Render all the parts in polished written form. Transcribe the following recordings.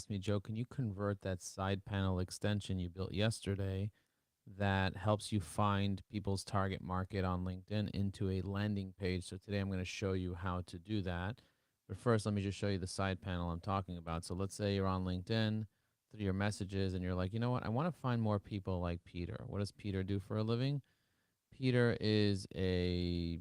asked me, Joe, can you convert that side panel extension you built yesterday that helps you find people's target market on LinkedIn into a landing page? So today I'm going to show you how to do that. But first, let me just show you the side panel I'm talking about. So let's say you're on LinkedIn through your messages and you're like, you know what? I want to find more people like Peter. What does Peter do for a living? Peter is a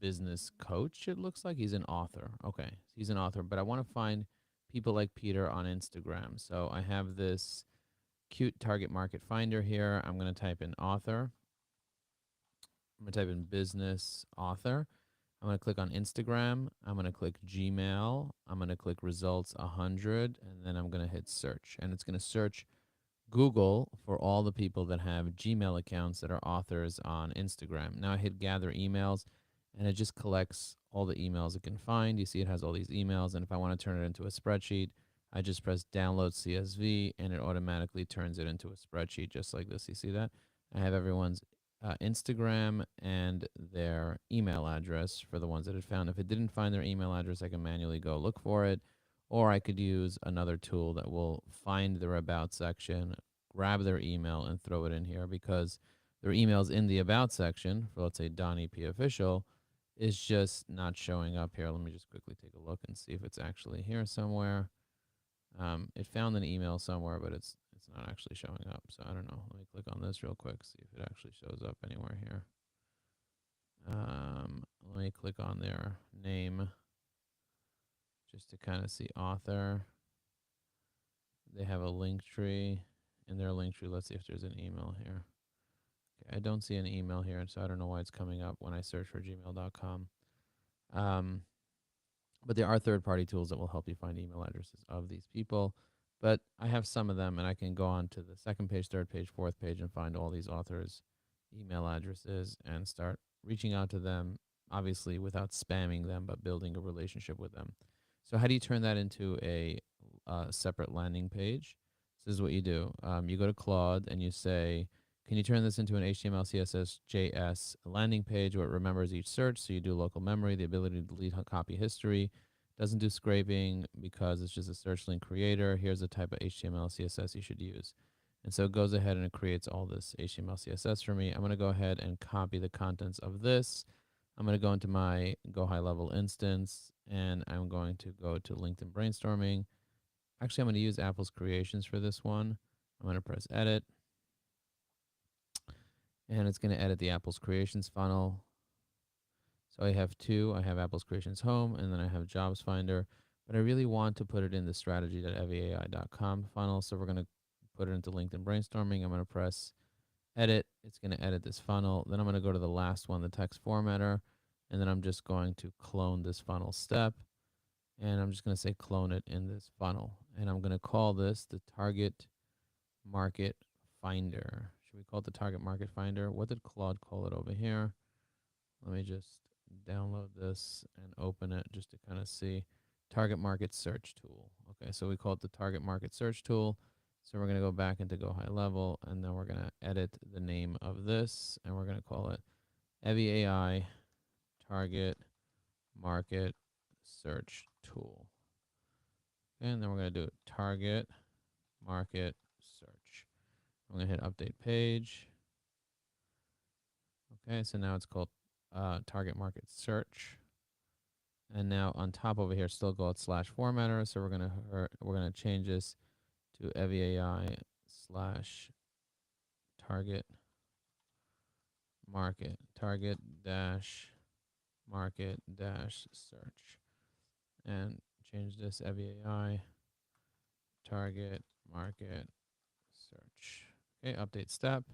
business coach. It looks like he's an author. Okay, he's an author, but I want to find people like Peter on Instagram. So I have this cute target market finder here. I'm going to type in author. I'm going to type in business author. I'm going to click on Instagram. I'm going to click Gmail. I'm going to click results 100, and then I'm going to hit search. And it's going to search Google for all the people that have Gmail accounts that are authors on Instagram. Now I hit gather emails, and it just collects all the emails it can find. You see it has all these emails, and if I want to turn it into a spreadsheet, I just press download CSV, and it automatically turns it into a spreadsheet just like this. You see that? I have everyone's Instagram and their email address for the ones that it found. If it didn't find their email address, I can manually go look for it. Or I could use another tool that will find their about section, grab their email, and throw it in here, because their email's in the about section for, let's say, Donnie P. Official, is just not showing up here. Let me just quickly take a look and see if it's actually here somewhere. It found an email somewhere, but it's not actually showing up. So I don't know. Let me click on this real quick, see if it actually shows up anywhere here. Let me click on their name just to kind of see author. They have a link tree. In their link tree, let's see if there's an email here. Okay, I don't see an email here, so I don't know why it's coming up when I search for gmail.com. But there are third-party tools that will help you find email addresses of these people. But I have some of them, and I can go on to the second page, third page, fourth page, and find all these authors' email addresses and start reaching out to them, obviously without spamming them, but building a relationship with them. So how do you turn that into a separate landing page? This is what you do. You go to Claude and you say, can you turn this into an HTML, CSS, JS landing page where it remembers each search? So you do local memory, the ability to delete copy history. Doesn't do scraping because it's just a search link creator. Here's the type of HTML, CSS you should use. And so it goes ahead and it creates all this HTML, CSS for me. I'm going to go ahead and copy the contents of this. I'm going to go into my Go High Level instance, and I'm going to go to LinkedIn Brainstorming. Actually, I'm going to use Apple's Creations for this one. I'm going to press Edit, and it's going to edit the Apple's Creations funnel. So I have two. I have Apple's Creations Home, and then I have Jobs Finder. But I really want to put it in the strategy.eviai.com funnel. So we're going to put it into LinkedIn Brainstorming. I'm going to press Edit. It's going to edit this funnel. Then I'm going to go to the last one, the text formatter. And then I'm just going to clone this funnel step. And I'm just going to say clone it in this funnel. And I'm going to call this the Target Market Finder. Should we call it the Target Market Finder? What did Claude call it over here? Let me just download this and open it just to kind of see. Target Market Search Tool. Okay, so we call it the Target Market Search Tool. So we're going to go back into Go High Level, and then we're going to edit the name of this, and we're going to call it EviAI Target Market Search Tool. Okay, and then we're going to do Target Market Search. I'm going to hit Update Page. Okay, so now it's called Target Market Search. And now on top over here, still go / formatter. So we're gonna change this to EviAI / Target Market Market Search, and change this EviAI Target Market Search. Okay, update step.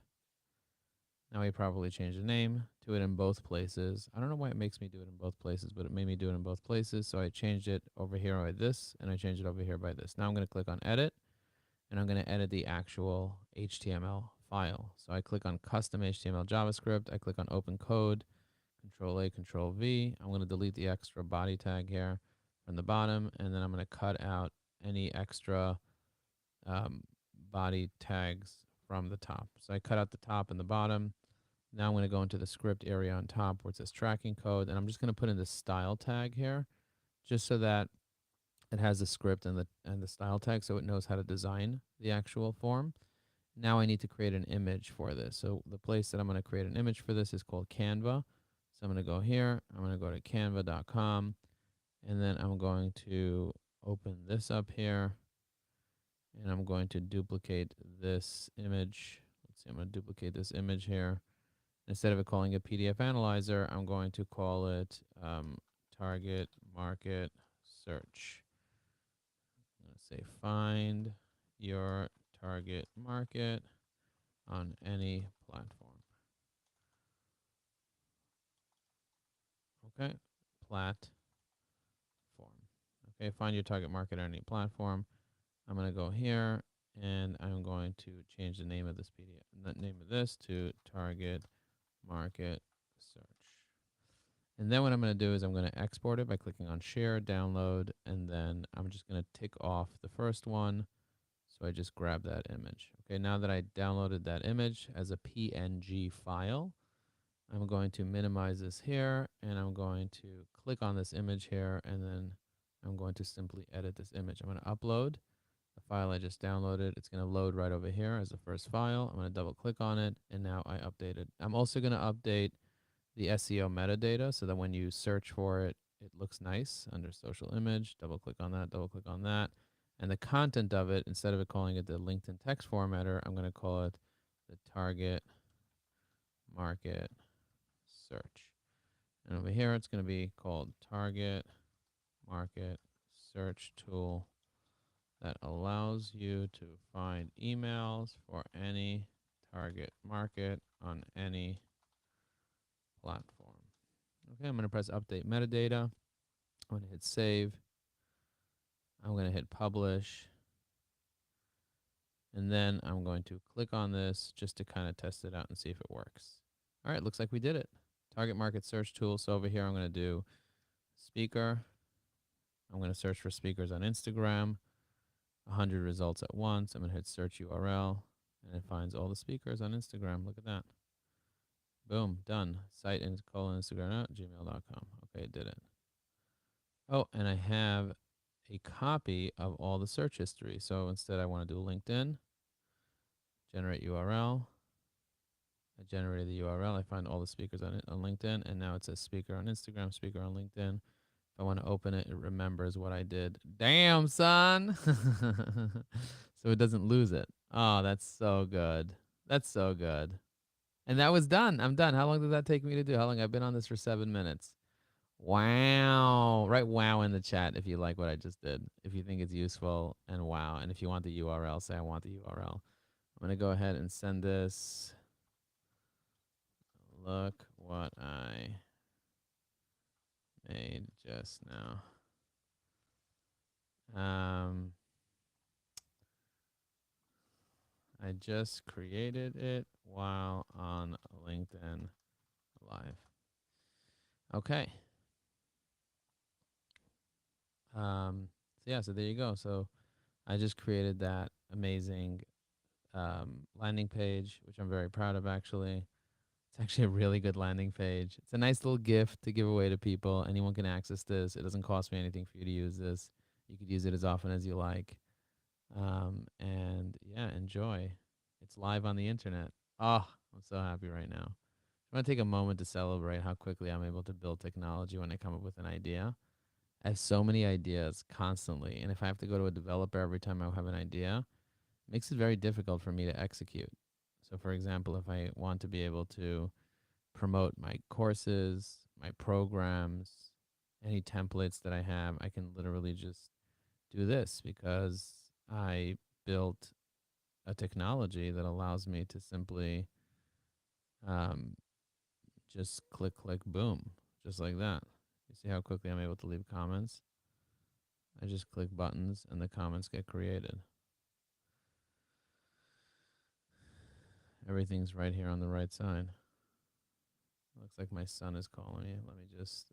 Now we probably change the name to it in both places. I don't know why it makes me do it in both places, but it made me do it in both places. So I changed it over here by this, and I changed it over here by this. Now I'm going to click on Edit, and I'm going to edit the actual HTML file. So I click on Custom HTML JavaScript. I click on Open Code, Control A, Control V. I'm going to delete the extra body tag here from the bottom, and then I'm going to cut out any extra body tags from the top. So I cut out the top and the bottom. Now I'm going to go into the script area on top where it says tracking code, and I'm just going to put in the style tag here just so that It has the script and the style tag, so it knows how to design the actual form. Now I need to create an image for this. So the place that I'm going to create an image for this is called Canva. So I'm going to go here. I'm going to go to canva.com, and then I'm going to open this up here, and I'm going to duplicate this image. Let's see, I'm going to duplicate this image here. Instead of it calling it PDF Analyzer, I'm going to call it Target Market Search. I'm going to say find your target market on any platform. Okay, platform. Okay, find your target market on any platform. I'm going to go here and I'm going to change the name of this PDF, the name of this to Target Market Search. And then what I'm going to do is I'm going to export it by clicking on Share, Download, and then I'm just going to tick off the first one. So I just grab that image. Okay, now that I downloaded that image as a PNG file, I'm going to minimize this here, and I'm going to click on this image here, and then I'm going to simply edit this image. I'm going to upload the file I just downloaded. It's going to load right over here as the first file. I'm going to double click on it, and now I update it. I'm also going to update the SEO metadata so that when you search for it, it looks nice under social image. Double click on that, double click on that. And the content of it, instead of it calling it the LinkedIn text formatter, I'm going to call it the target market search. And over here, it's going to be called target market search tool that allows you to find emails for any target market on any platform. Okay, I'm going to press update metadata. I'm going to hit save. I'm going to hit publish. And then I'm going to click on this just to kind of test it out and see if it works. All right, looks like we did it. Target market search tool. So over here, I'm going to do speaker. I'm going to search for speakers on Instagram. 100 results at once. I'm going to hit search URL, and it finds all the speakers on Instagram. Look at that. Boom, done. Site and Instagram gmail.com. Okay, it did it. Oh, and I have a copy of all the search history. So instead, I want to do LinkedIn, generate URL. I generated the URL. I find all the speakers on LinkedIn, and now it says speaker on Instagram, speaker on LinkedIn. If I want to open it, it remembers what I did. Damn, son. So it doesn't lose it. Oh, that's so good. That's so good. And that was done. I'm done. How long did that take me to do? How long? I've been on this for 7 minutes. Wow. Write wow in the chat if you like what I just did. If you think it's useful, and wow. And if you want the URL, say I want the URL. I'm going to go ahead and send this. Look what I made just now. I just created it while on LinkedIn Live. Okay. So there you go. So I just created that amazing landing page, which I'm very proud of actually. It's actually a really good landing page. It's a nice little gift to give away to people. Anyone can access this. It doesn't cost me anything for you to use this. You could use it as often as you like. And yeah, enjoy. It's live on the internet. Oh, I'm so happy right now. I want to take a moment to celebrate how quickly I'm able to build technology when I come up with an idea. I have so many ideas constantly, and if I have to go to a developer every time I have an idea, it makes it very difficult for me to execute. So, for example, if I want to be able to promote my courses, my programs, any templates that I have, I can literally just do this because I built a technology that allows me to simply um, just click, boom, just like that. You see how quickly I'm able to leave comments? I just click buttons and the comments get created. Everything's right here on the right side. Looks like my son is calling me. Let me just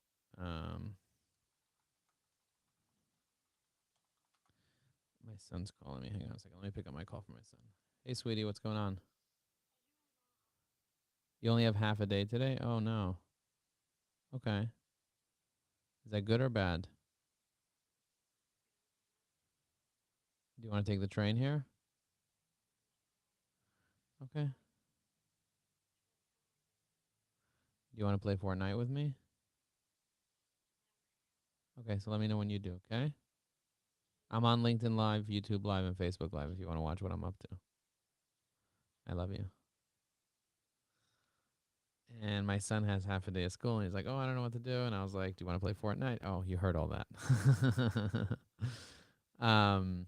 my son's calling me. Hang on a second. Let me pick up my call from my son. Hey, sweetie, what's going on? You only have half a day today? Oh, no. Okay. Is that good or bad? Do you want to take the train here? Okay. Do you want to play Fortnite with me? Okay, so let me know when you do, okay? I'm on LinkedIn Live, YouTube Live, and Facebook Live if you want to watch what I'm up to. I love you. And my son has half a day of school, and he's like, "Oh, I don't know what to do." And I was like, "Do you want to play Fortnite?" Oh, you heard all that. um,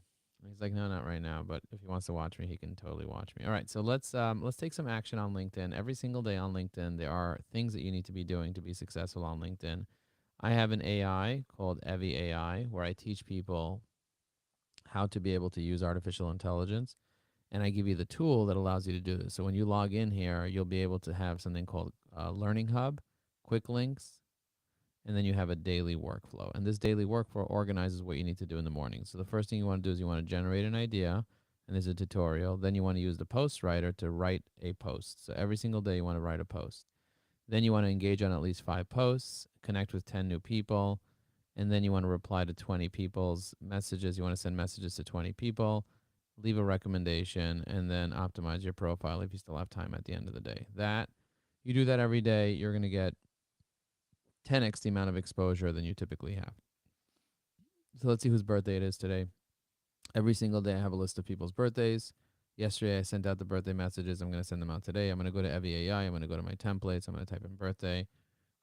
he's like, "No, not right now." But if he wants to watch me, he can totally watch me. All right, so let's take some action on LinkedIn. Every single day on LinkedIn, there are things that you need to be doing to be successful on LinkedIn. I have an AI called Evie AI where I teach people how to be able to use artificial intelligence, and I give you the tool that allows you to do this. So when you log in here, you'll be able to have something called Learning Hub, quick links, and then you have a daily workflow. And this daily workflow organizes what you need to do in the morning. So the first thing you want to do is you want to generate an idea, and there's a tutorial. Then you want to use the post writer to write a post. So every single day you want to write a post. Then you want to engage on at least 5 posts, connect with 10 new people, and then you want to reply to 20 people's messages. You want to send messages to 20 people, leave a recommendation, and then optimize your profile if you still have time at the end of the day. That you do that every day, you're going to get 10x the amount of exposure than you typically have. So let's see whose birthday it is today. Every single day I have a list of people's birthdays. Yesterday I sent out the birthday messages. I'm going to send them out today. I'm going to go to Evie AI. I'm going to go to my templates. I'm going to type in birthday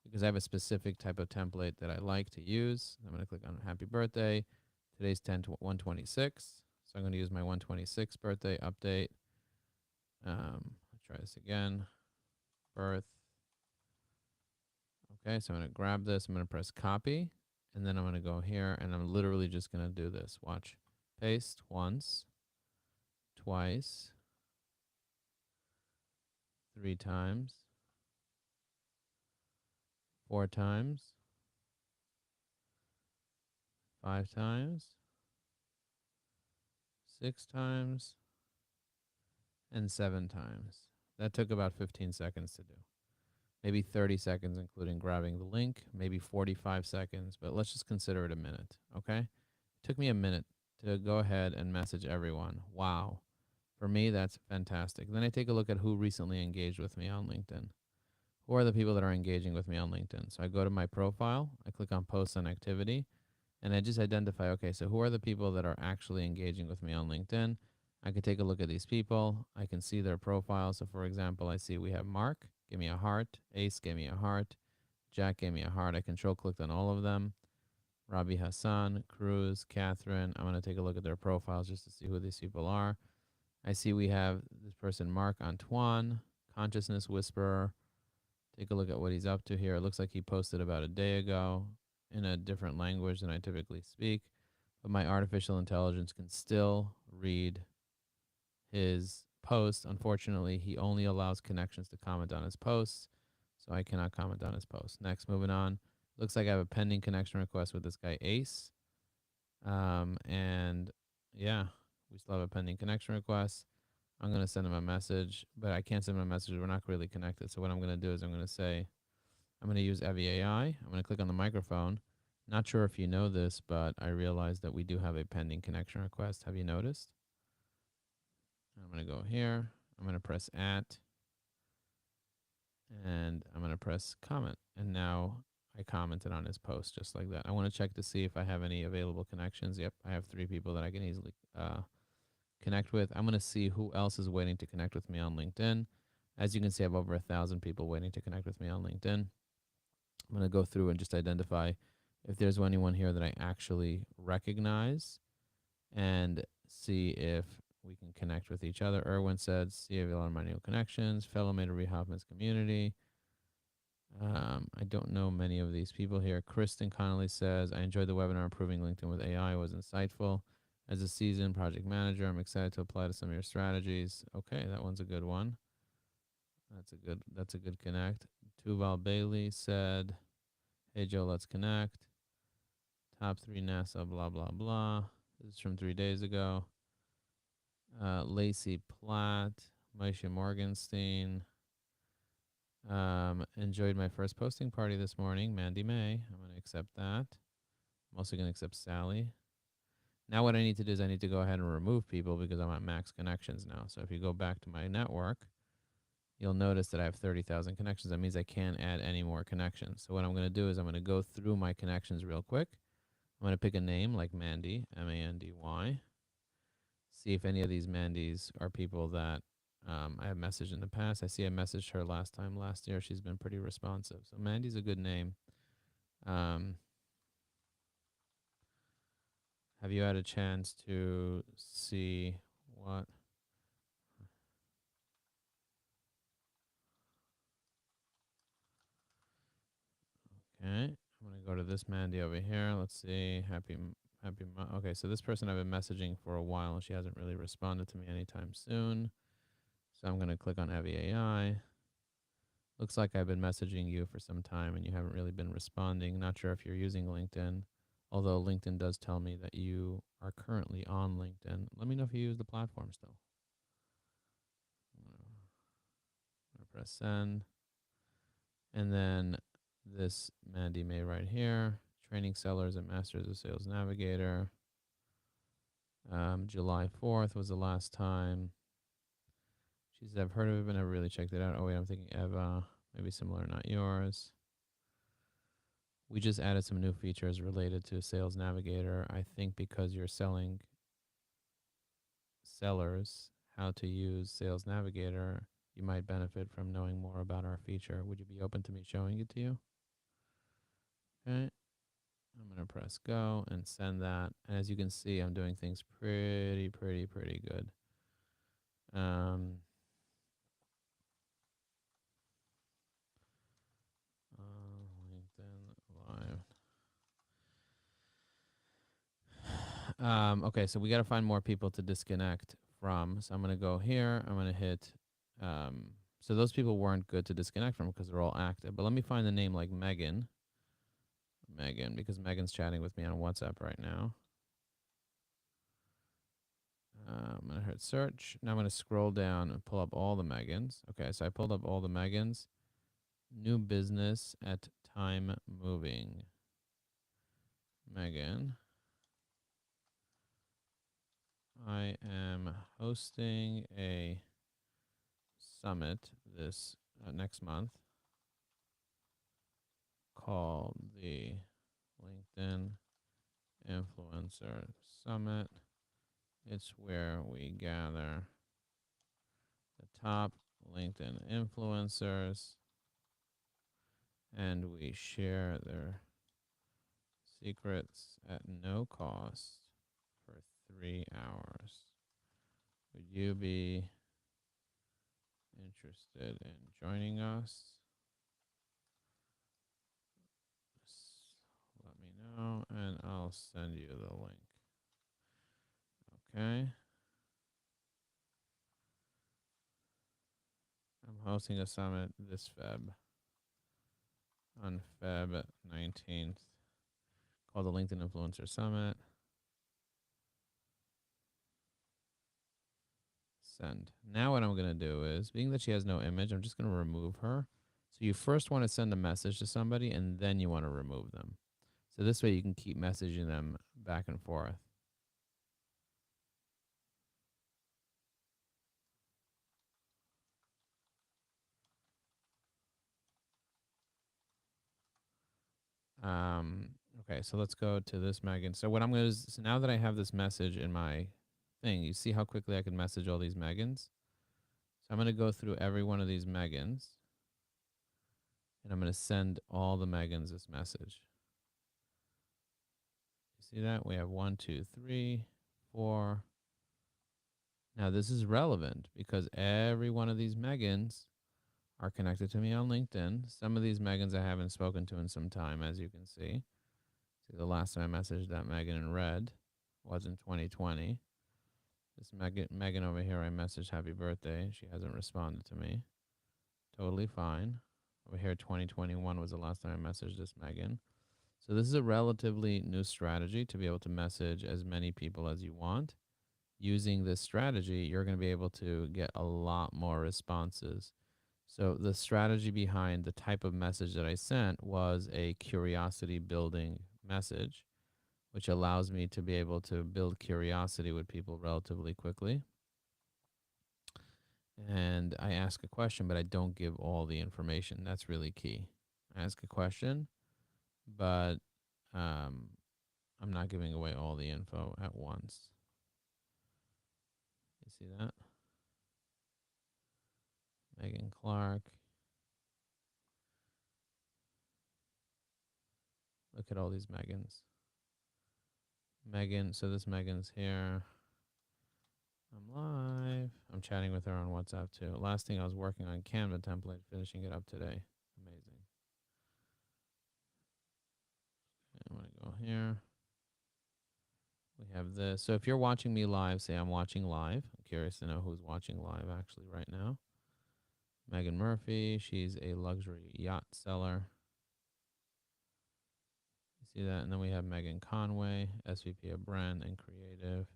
because I have a specific type of template that I like to use. I'm going to click on happy birthday. Today's 126. So I'm going to use my 126 birthday update. Let's try this again. Birth. Okay, so I'm going to grab this. I'm going to press copy. And then I'm going to go here and I'm literally just going to do this. Watch. Paste once, twice, 3 times, 4 times, 5 times, 6 times, and 7 times. That took about 15 seconds to do. Maybe 30 seconds, including grabbing the link, maybe 45 seconds, but let's just consider it a minute, okay? It took me a minute to go ahead and message everyone. Wow. For me, that's fantastic. Then I take a look at who recently engaged with me on LinkedIn. Who are the people that are engaging with me on LinkedIn? So I go to my profile, I click on posts and activity, and I just identify, okay, so who are the people that are actually engaging with me on LinkedIn? I can take a look at these people. I can see their profile. So for example, I see we have Mark, give me a heart. Ace gave me a heart. Jack gave me a heart. I control clicked on all of them. Robbie Hassan, Cruz, Catherine. I'm going to take a look at their profiles just to see who these people are. I see we have this person, Mark Antoine, Consciousness Whisperer. Take a look at what he's up to here. It looks like he posted about a day ago in a different language than I typically speak, but my artificial intelligence can still read his post. Unfortunately, he only allows connections to comment on his posts, so I cannot comment on his post. Next, moving on. Looks like I have a pending connection request with this guy, Ace. And yeah, we still have a pending connection request. I'm going to send him a message, but I can't send him a message. We're not really connected. So what I'm going to do is I'm going to say, I'm going to use Evie AI. I'm going to click on the microphone. Not sure if you know this, but I realized that we do have a pending connection request. Have you noticed? I'm going to go here. I'm going to press at, and I'm going to press comment. And now I commented on his post just like that. I want to check to see if I have any available connections. Yep, I have 3 people that I can easily connect with. I'm going to see who else is waiting to connect with me on LinkedIn. As you can see, I have over 1,000 people waiting to connect with me on LinkedIn. I'm going to go through and just identify if there's anyone here that I actually recognize and see if we can connect with each other. Erwin said, see if you are my new connections. Fellow made a Hoffman's community. I don't know many of these people here. Kristen Connolly says, I enjoyed the webinar Improving LinkedIn with AI. It was insightful. As a seasoned project manager, I'm excited to apply to some of your strategies. Okay, that one's a good one. That's a good connect. Tuval Bailey said, hey Joe, let's connect. Top 3 NASA, blah, blah, blah. This is from 3 days ago. Lacey Platt, Maisha Morgenstein. Enjoyed my first posting party this morning. Mandy May. I'm going to accept that. I'm also going to accept Sally. Now what I need to do is I need to go ahead and remove people because I'm at max connections now. So if you go back to my network, you'll notice that I have 30,000 connections. That means I can't add any more connections. So what I'm going to do is I'm going to go through my connections real quick. I'm going to pick a name like Mandy, Mandy. See if any of these Mandys are people that I have messaged in the past. I see I messaged her last year. She's been pretty responsive. So Mandy's a good name. Um, have you had a chance to see what? Okay, I'm gonna go to this Mandy over here. Let's see. Okay, so this person I've been messaging for a while, and she hasn't really responded to me anytime soon. So I'm gonna click on Evie AI. Looks like I've been messaging you for some time, and you haven't really been responding. Not sure if you're using LinkedIn, although LinkedIn does tell me that you are currently on LinkedIn. Let me know if you use the platform still. I'm gonna press send, and then this Mandy May right here. Training sellers and masters of sales navigator. July 4th was the last time. She said, I've heard of it, but never really checked it out. Oh, wait, I'm thinking Eva. Maybe similar, not yours. We just added some new features related to Sales Navigator. I think because you're selling sellers how to use Sales Navigator, you might benefit from knowing more about our feature. Would you be open to me showing it to you? Okay. I'm going to press go and send that. And as you can see, I'm doing things pretty good. Um, LinkedIn Live. Okay, so we got to find more people to disconnect from. So I'm going to go here. I'm going to hit. So those people weren't good to disconnect from because they're all active. But let me find a name like Megan. Megan, because Megan's chatting with me on WhatsApp right now. I'm going to hit search. Now I'm going to scroll down and pull up all the Megans. Okay, so I pulled up all the Megans. New business at Time Moving. Megan. I am hosting a summit this next month called the LinkedIn Influencer Summit. It's where we gather the top LinkedIn influencers and we share their secrets at no cost for 3 hours. Would you be interested in joining us? Just let me know and I'll send you the link. Okay. I'm hosting a summit this Feb on Feb 19th called the LinkedIn Influencer Summit. Send. Now what I'm going to do is, being that she has no image, I'm just going to remove her. So you first want to send a message to somebody and then you want to remove them. So this way you can keep messaging them back and forth. Okay, so let's go to this Megan. So what I'm going to do is, so now that I have this message in my thing, you see how quickly I can message all these Megans? So I'm going to go through every one of these Megans. And I'm going to send all the Megans this message. You see that? We have 1, 2, 3, 4. Now this is relevant because every one of these Megans are connected to me on LinkedIn. Some of these Megans I haven't spoken to in some time, as you can see. See, the last time I messaged that Megan in red was in 2020. This Megan over here, I messaged happy birthday. She hasn't responded to me. Totally fine. Over here, 2021 was the last time I messaged this Megan. So this is a relatively new strategy to be able to message as many people as you want. Using this strategy, you're going to be able to get a lot more responses. So the strategy behind the type of message that I sent was a curiosity building message which allows me to be able to build curiosity with people relatively quickly. And I ask a question, but I don't give all the information. That's really key. I ask a question, but um, I'm not giving away all the info at once. You see that? Megan Clark. Look at all these Megans. Megan, so this Megan's here. I'm live. I'm chatting with her on WhatsApp too. Last thing I was working on Canva template, finishing it up today. Amazing. Okay, I'm going to go here. We have this. So if you're watching me live, say I'm watching live. I'm curious to know who's watching live actually right now. Megan Murphy. She's a luxury yacht seller. You see that? And then we have Megan Conway, SVP of Brand and Creative.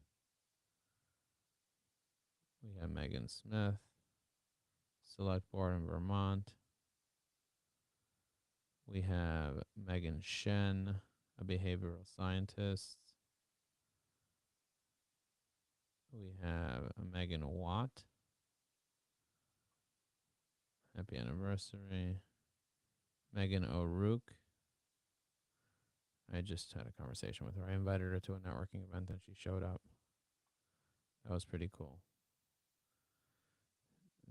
We have Megan Smith, Select Board in Vermont. We have Megan Shen, a behavioral scientist. We have Megan Watt. Happy anniversary. Megan O'Rourke. I just had a conversation with her. I invited her to a networking event and she showed up. That was pretty cool.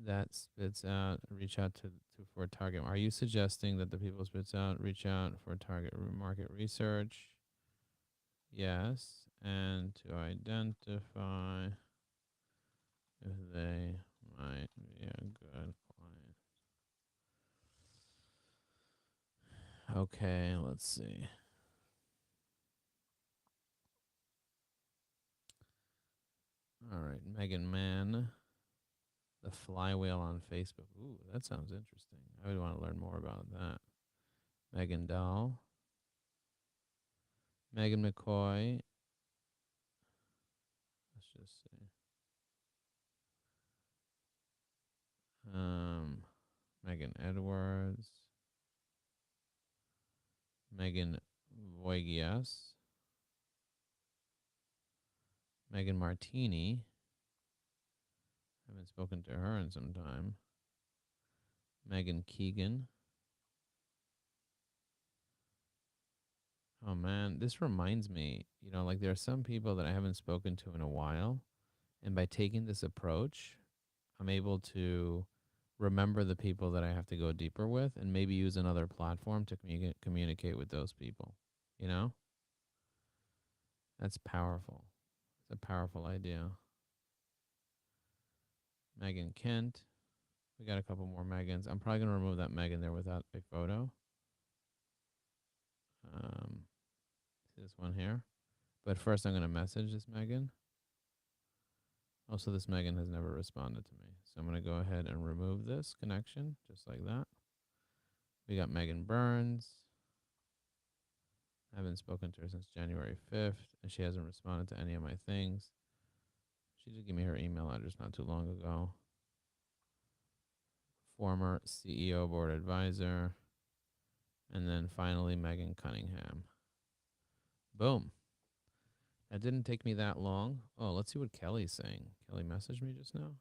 That spits out, reach out to for target. Are you suggesting that the people spits out, reach out for target market research? Yes. And to identify if they might be a good client. Okay, let's see. All right, Megan Mann, the flywheel on Facebook. Ooh, that sounds interesting. I would want to learn more about that. Megan Dahl, Megan McCoy. Let's just see. Megan Edwards, Megan Voigias, Megan Martini. Haven't spoken to her in some time. Megan Keegan. Oh man, this reminds me, like there are some people that I haven't spoken to in a while. And by taking this approach, I'm able to remember the people that I have to go deeper with and maybe use another platform to communicate with those people. You know, that's powerful. It's a powerful idea. Megan Kent. We got a couple more Megans. I'm probably going to remove that Megan there without a photo. See this one here. But first, I'm going to message this Megan. Also, this Megan has never responded to me. So I'm going to go ahead and remove this connection just like that. We got Megan Burns. I haven't spoken to her since January 5th, and she hasn't responded to any of my things. She did give me her email address not too long ago. Former CEO board advisor. And then finally, Megan Cunningham. Boom. That didn't take me that long. Oh, let's see what Kelly's saying. Kelly messaged me just now.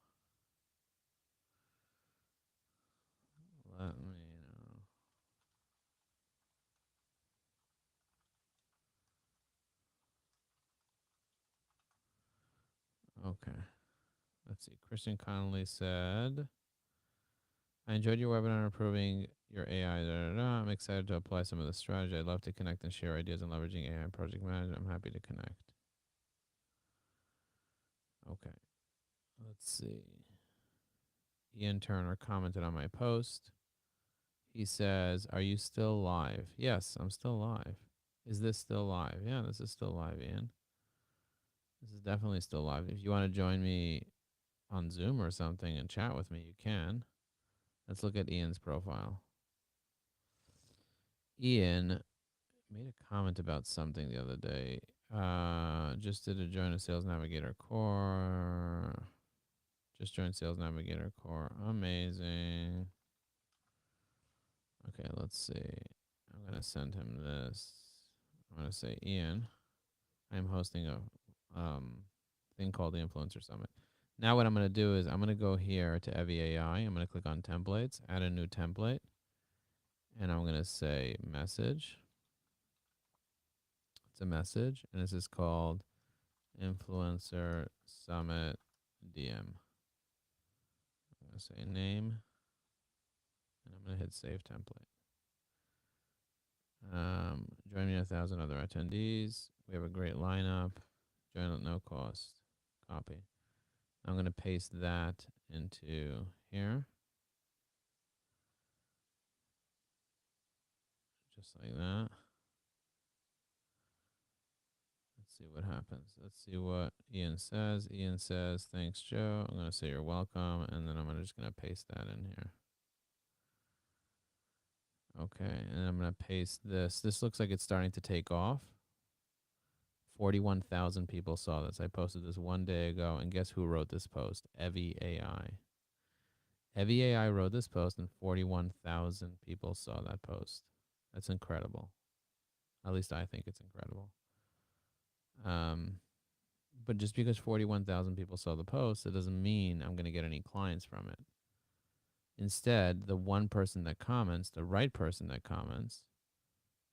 Let me know. Okay. Let's see. Christian Connolly said, I enjoyed your webinar on improving your AI. I'm excited to apply some of the strategy. I'd love to connect and share ideas on leveraging AI project management. I'm happy to connect. Okay. Let's see. Ian Turner commented on my post. He says, are you still live? Yes, I'm still live. Is this still live? Yeah, this is still live, Ian. This is definitely still live. If you want to join me on Zoom or something and chat with me, you can. Let's look at Ian's profile. Ian made a comment about something the other day. Just did a join a Sales Navigator core. Just joined Sales Navigator core. Amazing. Okay, let's see. I'm going to send him this. I'm going to say, Ian, I'm hosting a thing called the Influencer Summit. Now what I'm going to do is I'm going to go here to Evie AI. I'm going to click on templates, add a new template, and I'm going to say message. It's a message, and this is called Influencer Summit DM. I'm going to say name, and I'm going to hit save template. Join me 1,000 other attendees. We have a great lineup. Join at no cost. Copy. I'm going to paste that into here. Just like that. Let's see what happens. Let's see what Ian says. Ian says, thanks, Joe. I'm going to say you're welcome. And then I'm just going to paste that in here. Okay. And I'm going to paste this. This looks like it's starting to take off. 41,000 people saw this. I posted this one day ago. And guess who wrote this post? Evie AI. Evie AI wrote this post and 41,000 people saw that post. That's incredible. At least I think it's incredible. But just because 41,000 people saw the post, it doesn't mean I'm going to get any clients from it. Instead, the one person that comments, the right person that comments,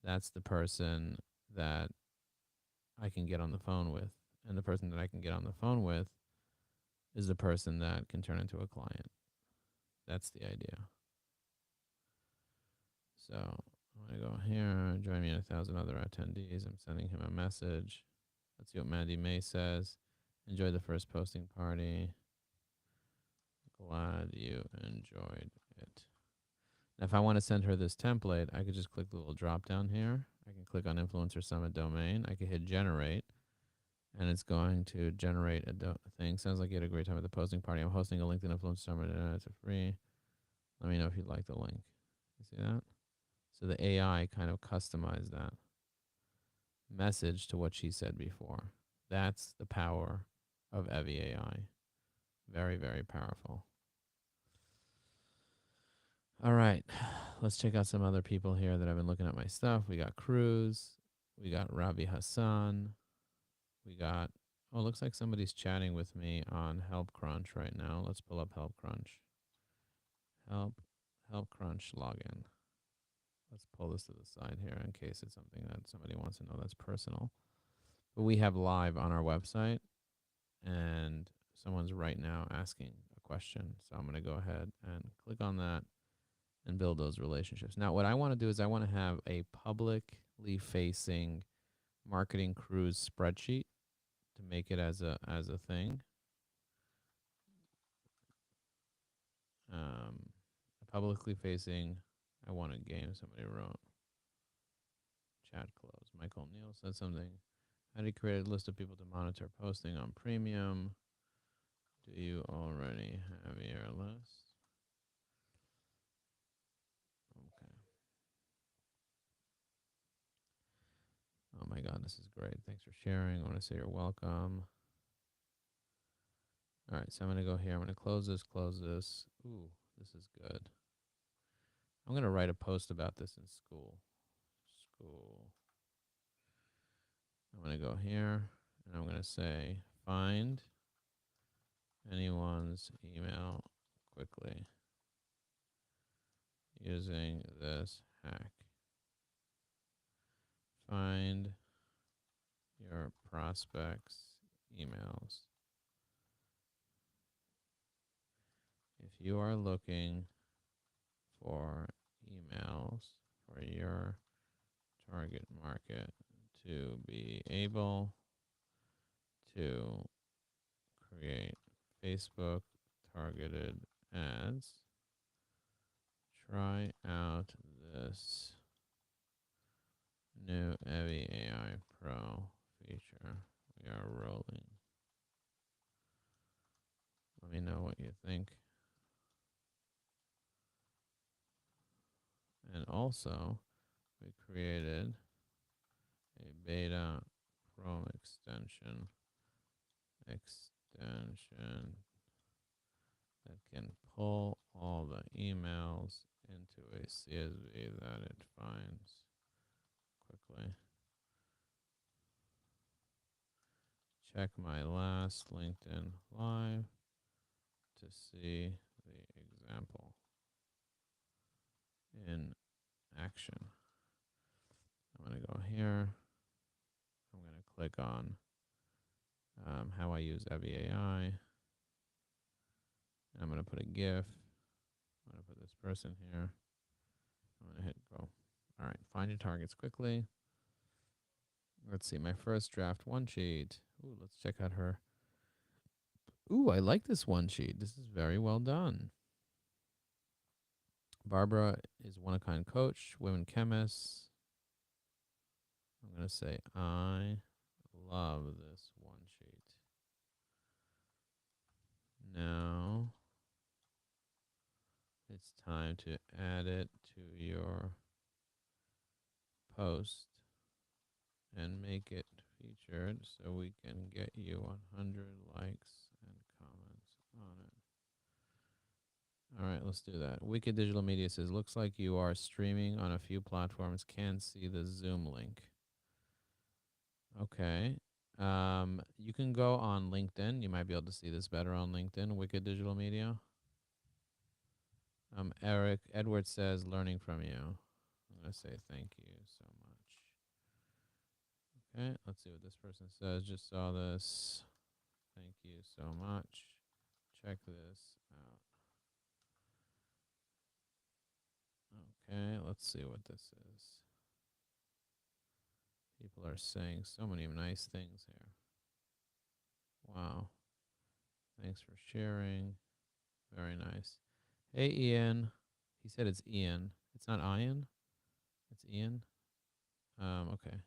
that's the person that I can get on the phone with. And the person that I can get on the phone with is the person that can turn into a client. That's the idea. So I'm going to go here, join me and 1,000 other attendees. I'm sending him a message. Let's see what Mandy May says. Enjoy the first posting party. Glad you enjoyed it. Now, if I want to send her this template, I could just click the little drop down here. I can click on Influencer Summit domain. I could hit generate, and it's going to generate a thing. Sounds like you had a great time at the posting party. I'm hosting a LinkedIn Influencer Summit, and it's free. Let me know if you'd like the link. You see that? So the AI kind of customized that message to what she said before. That's the power of Evie AI. Very, very powerful. All right, let's check out some other people here that have been looking at my stuff. We got Cruz. We got Ravi Hassan. We got, oh, it looks like somebody's chatting with me on Help Crunch right now. Let's pull up Help Crunch. Help Crunch login. Let's pull this to the side here in case it's something that somebody wants to know that's personal. But we have live on our website, and someone's right now asking a question. So I'm going to go ahead and click on that and build those relationships. Now, what I want to do is I want to have a publicly facing marketing cruise spreadsheet to make it as a thing. A publicly facing, I want a game, somebody wrote. Chat closed. Michael Neal said something. How do you create a list of people to monitor posting on premium? Do you already have your list? Okay. Oh my God, this is great. Thanks for sharing. I want to say you're welcome. All right, so I'm going to go here. I'm going to close this, close this. Ooh, this is good. I'm going to write a post about this in school. I'm going to go here, and I'm going to say, find anyone's email quickly using this hack. Find your prospects' emails. If you are looking for emails for your target market to be able to create Facebook targeted ads, try out this new Evie AI Pro feature we are rolling. Let me know what you think. And also, we created a beta Chrome extension that can pull all the emails into a CSV that it finds quickly. check my last LinkedIn live to see the example in action. I'm going to go here. I'm going to click on how I use AI. I'm going to put a GIF. I'm going to put this person here. I'm going to hit go. All right, find your targets quickly. Let's see, my first draft one sheet. Ooh, let's check out her. Ooh, I like this one sheet. This is very well done. Barbara is one-of-a-kind coach, women chemists. I'm going to say, I love this one sheet. Now, it's time to add it to your post and make it featured so we can get you 100 likes and comments on it. All right, let's do that. Wicked Digital Media says, looks like you are streaming on a few platforms. Can't see the Zoom link. Okay. You can go on LinkedIn. You might be able to see this better on LinkedIn, Wicked Digital Media. Eric Edwards says, learning from you. I'm going to say thank you so much. Okay, let's see what this person says. Just saw this. Thank you so much. Check this out. Okay, let's see what this is. People are saying so many nice things here. Wow. Thanks for sharing. Very nice. Hey, Ian. He said it's Ian. It's not Ian. It's Ian. Okay.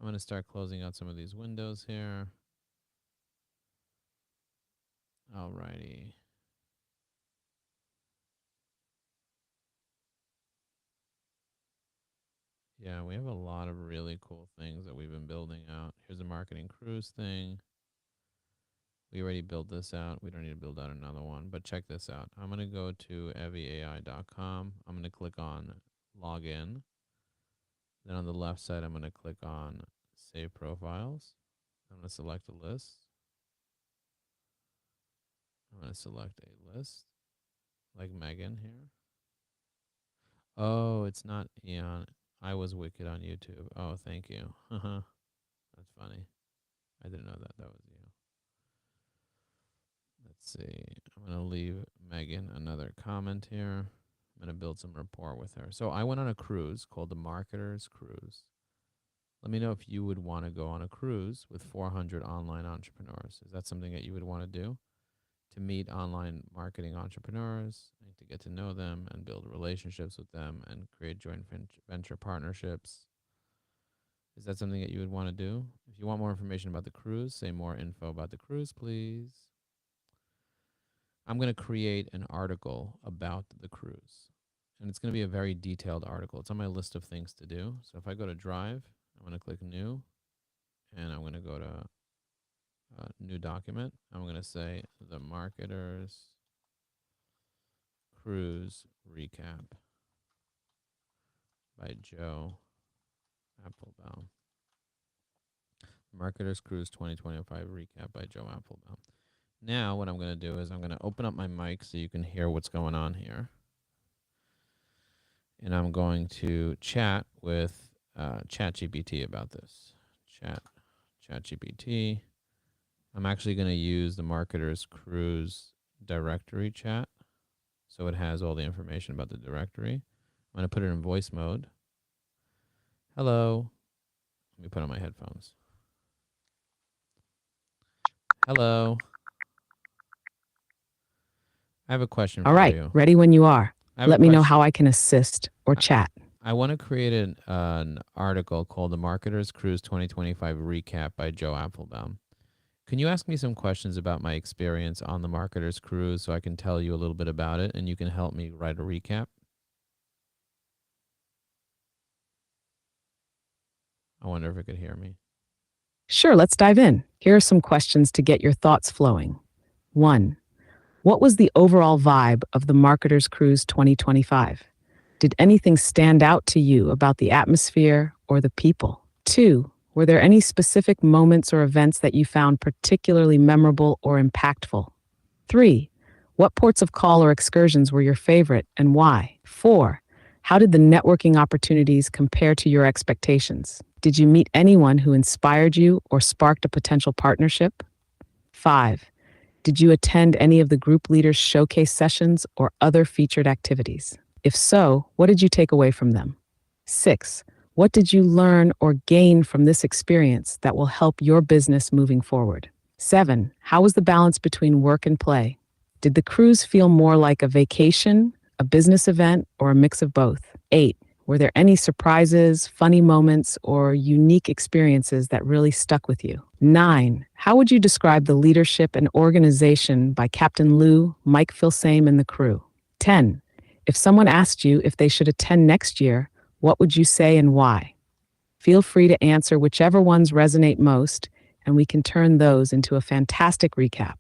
I'm going to start closing out some of these windows here. Alrighty. Yeah, we have a lot of really cool things that we've been building out. Here's a marketing cruise thing. We already built this out. We don't need to build out another one, but check this out. I'm going to go to eviai.com. I'm going to click on login. Then on the left side, I'm going to click on save profiles. I'm going to select a list. I'm going to select a list like Megan here. Oh, it's not Eon. I was wicked on YouTube. Oh, thank you. That's funny. I didn't know that was you. Let's see. I'm going to leave Megan another comment here. I'm going to build some rapport with her. So I went on a cruise called the Marketer's Cruise. Let me know if you would want to go on a cruise with 400 online entrepreneurs. Is that something that you would want to do? To meet online marketing entrepreneurs and to get to know them and build relationships with them and create joint venture partnerships. Is that something that you would want to do? If you want more information about the cruise, say more info about the cruise, please. I'm going to create an article about the cruise. And it's going to be a very detailed article. It's on my list of things to do. So if I go to Drive, I'm going to click New. And I'm going to go to New Document. I'm going to say the Marketer's Cruise Recap by Joe Apfelbaum. Marketer's Cruise 2025 Recap by Joe Apfelbaum. Now what I'm going to do is I'm going to open up my mic so you can hear what's going on here. And I'm going to chat with ChatGPT about this. ChatGPT. I'm actually going to use the Marketer's Cruise directory chat. So it has all the information about the directory. I'm going to put it in voice mode. Hello. Let me put on my headphones. Hello. I have a question for you. All right, ready when you are. Let me know how I can assist or chat. I want to create an article called The Marketer's Cruise 2025 Recap by Joe Apfelbaum. Can you ask me some questions about my experience on the Marketer's Cruise so I can tell you a little bit about it and you can help me write a recap? I wonder if it could hear me. Sure, let's dive in. Here are some questions to get your thoughts flowing. 1. What was the overall vibe of the Marketer's Cruise 2025? Did anything stand out to you about the atmosphere or the people? 2. Were there any specific moments or events that you found particularly memorable or impactful? 3. What ports of call or excursions were your favorite and why? 4. How did the networking opportunities compare to your expectations? Did you meet anyone who inspired you or sparked a potential partnership? 5. Did you attend any of the group leaders' showcase sessions or other featured activities? If so, what did you take away from them? 6. What did you learn or gain from this experience that will help your business moving forward? 7. How was the balance between work and play? Did the cruise feel more like a vacation, a business event, or a mix of both? 8. Were there any surprises, funny moments, or unique experiences that really stuck with you? 9. How would you describe the leadership and organization by Captain Lou, Mike Filsame, and the crew? 10. If someone asked you if they should attend next year, what would you say and why? Feel free to answer whichever ones resonate most, and we can turn those into a fantastic recap.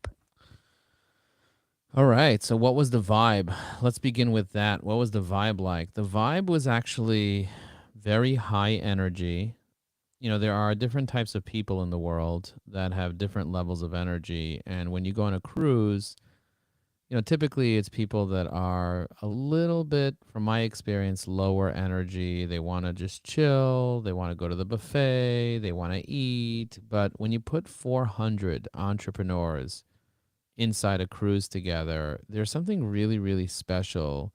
All right. So, what was the vibe? Let's begin with that. What was the vibe like? The vibe was actually very high energy. You know, there are different types of people in the world that have different levels of energy. And when you go on a cruise, you know, typically it's people that are a little bit, from my experience, lower energy. They want to just chill. They want to go to the buffet. They want to eat. But when you put 400 entrepreneurs inside a cruise together, there's something really, really special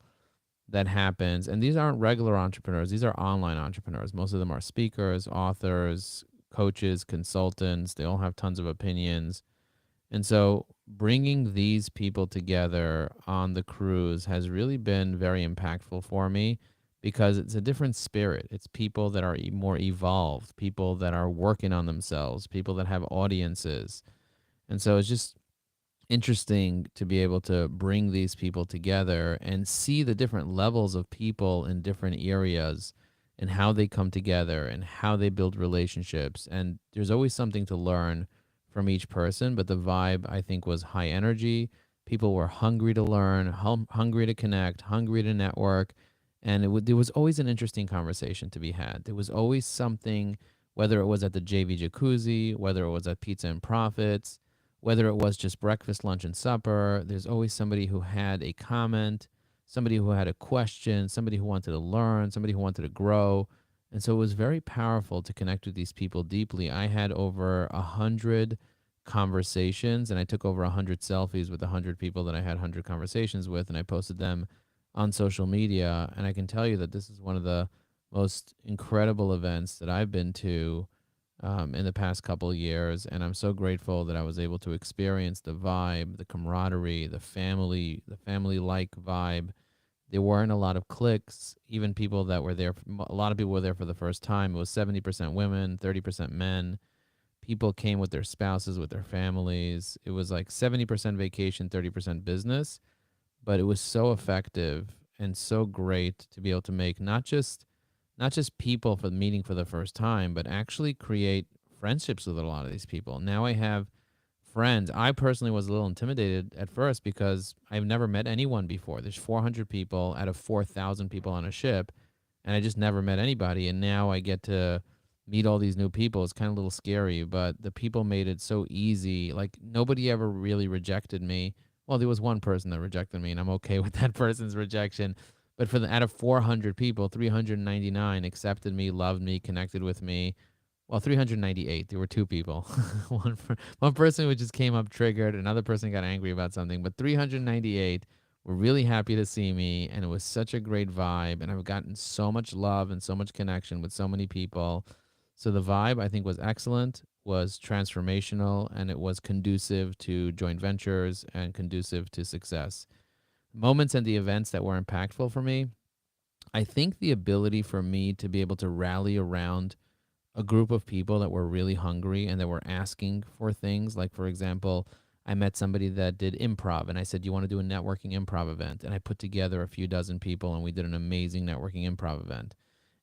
that happens. And these aren't regular entrepreneurs, these are online entrepreneurs. Most of them are speakers, authors, coaches, consultants. They all have tons of opinions. And so bringing these people together on the cruise has really been very impactful for me because it's a different spirit. It's people that are more evolved, people that are working on themselves, people that have audiences. And so it's just interesting to be able to bring these people together and see the different levels of people in different areas and how they come together and how they build relationships. And there's always something to learn from each person, but the vibe I think was high energy. People were hungry to learn, hungry to connect, hungry to network, and there was always an interesting conversation to be had. There was always something, whether it was at the JV Jacuzzi, whether it was at Pizza and Profits, whether it was just breakfast, lunch, and supper. There's always somebody who had a comment, somebody who had a question, somebody who wanted to learn, somebody who wanted to grow. And so it was very powerful to connect with these people deeply. I had over 100 conversations and I took over 100 selfies with 100 people that I had 100 conversations with, and I posted them on social media. And I can tell you that this is one of the most incredible events that I've been to in the past couple of years, and I'm so grateful that I was able to experience the vibe, the camaraderie, the family like vibe. There weren't a lot of cliques, even people that were there. A lot of people were there for the first time. It was 70% women, 30% men. People came with their spouses, with their families. It was like 70% vacation, 30% business, but it was so effective and so great to be able to make not just people for the meeting for the first time, but actually create friendships with a lot of these people. Now I have friends. I personally was a little intimidated at first because I've never met anyone before. There's 400 people out of 4,000 people on a ship, and I just never met anybody. And now I get to meet all these new people. It's kind of a little scary, but the people made it so easy. Like nobody ever really rejected me. Well, there was one person that rejected me, and I'm okay with that person's rejection. But for the out of 400 people, 399 accepted me, loved me, connected with me. Well, 398. There were two people. One person who just came up triggered, another person got angry about something, but 398 were really happy to see me, and it was such a great vibe. And I've gotten so much love and so much connection with so many people. So the vibe I think was excellent, was transformational, and it was conducive to joint ventures and conducive to success. Moments and the events that were impactful for me, I think the ability for me to be able to rally around a group of people that were really hungry and that were asking for things. Like, for example, I met somebody that did improv, and I said, "You want to do a networking improv event?" And I put together a few dozen people, and we did an amazing networking improv event.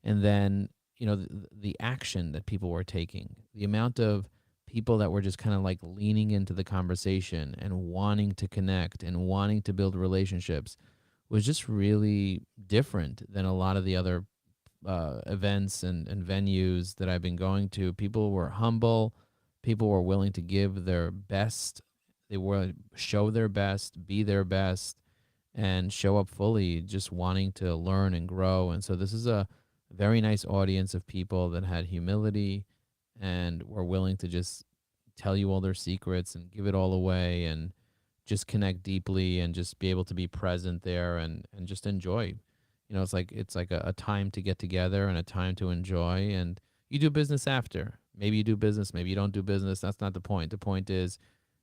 And then, you know, the action that people were taking, the amount of people that were just kind of like leaning into the conversation and wanting to connect and wanting to build relationships was just really different than a lot of the other events and venues that I've been going to, people were humble. People were willing to give their best. They were show their best, be their best, and show up fully, just wanting to learn and grow. And so this is a very nice audience of people that had humility and were willing to just tell you all their secrets and give it all away and just connect deeply and just be able to be present there and just enjoy. It's like a time to get together and a time to enjoy, and you do business after. Maybe you do business, maybe you don't do business. That's not the point. The point is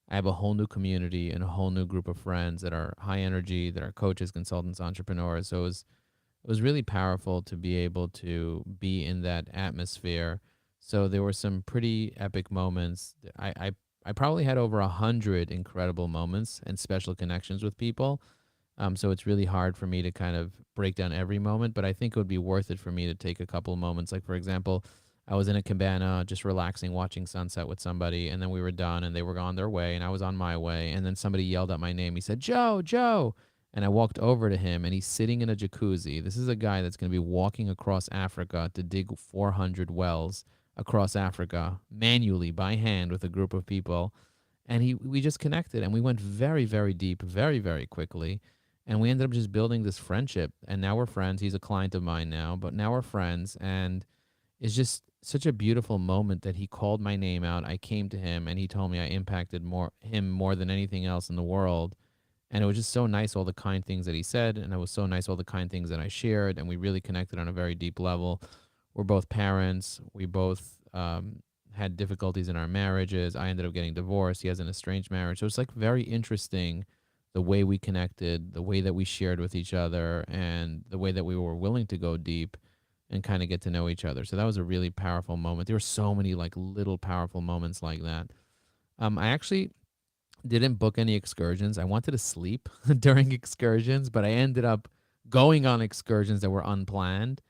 I have a whole new community and a whole new group of friends that are high energy, that are coaches, consultants, entrepreneurs. So it was really powerful to be able to be in that atmosphere. So there were some pretty epic moments. I probably had over 100 incredible moments and special connections with people. So it's really hard for me to kind of break down every moment, but I think it would be worth it for me to take a couple of moments. Like, for example, I was in a cabana just relaxing, watching sunset with somebody, and then we were done and they were on their way and I was on my way. And then somebody yelled out my name. He said, Joe, Joe. And I walked over to him and he's sitting in a jacuzzi. This is a guy that's going to be walking across Africa to dig 400 wells across Africa manually by hand with a group of people. And we just connected and we went very, very deep, very, very quickly. And we ended up just building this friendship. And now we're friends. He's a client of mine now, but now we're friends. And it's just such a beautiful moment that he called my name out. I came to him and he told me I impacted him more than anything else in the world. And it was just so nice, all the kind things that he said. And it was so nice, all the kind things that I shared. And we really connected on a very deep level. We're both parents. We both had difficulties in our marriages. I ended up getting divorced. He has an estranged marriage. So it's like very interesting the way we connected, the way that we shared with each other, and the way that we were willing to go deep and kind of get to know each other. So that was a really powerful moment. There were so many like little powerful moments like that. I actually didn't book any excursions. I wanted to sleep during excursions, but I ended up going on excursions that were unplanned.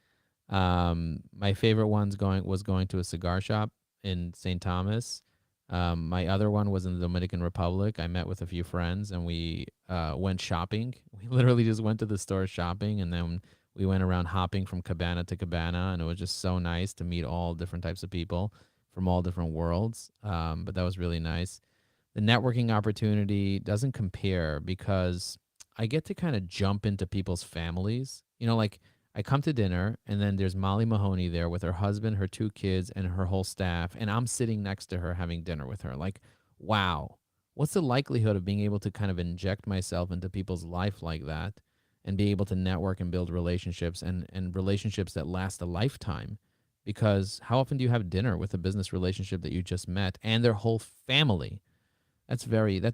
My favorite was going to a cigar shop in St. Thomas. My other one was in the Dominican Republic. I met with a few friends and we went shopping. We literally just went to the store shopping, and then we went around hopping from cabana to cabana, and it was just so nice to meet all different types of people from all different worlds. But that was really nice. The networking opportunity doesn't compare because I get to kind of jump into people's families. Like I come to dinner and then there's Molly Mahoney there with her husband, her two kids, and her whole staff. And I'm sitting next to her having dinner with her. Like, wow, what's the likelihood of being able to kind of inject myself into people's life like that and be able to network and build relationships and relationships that last a lifetime? Because how often do you have dinner with a business relationship that you just met and their whole family? That's a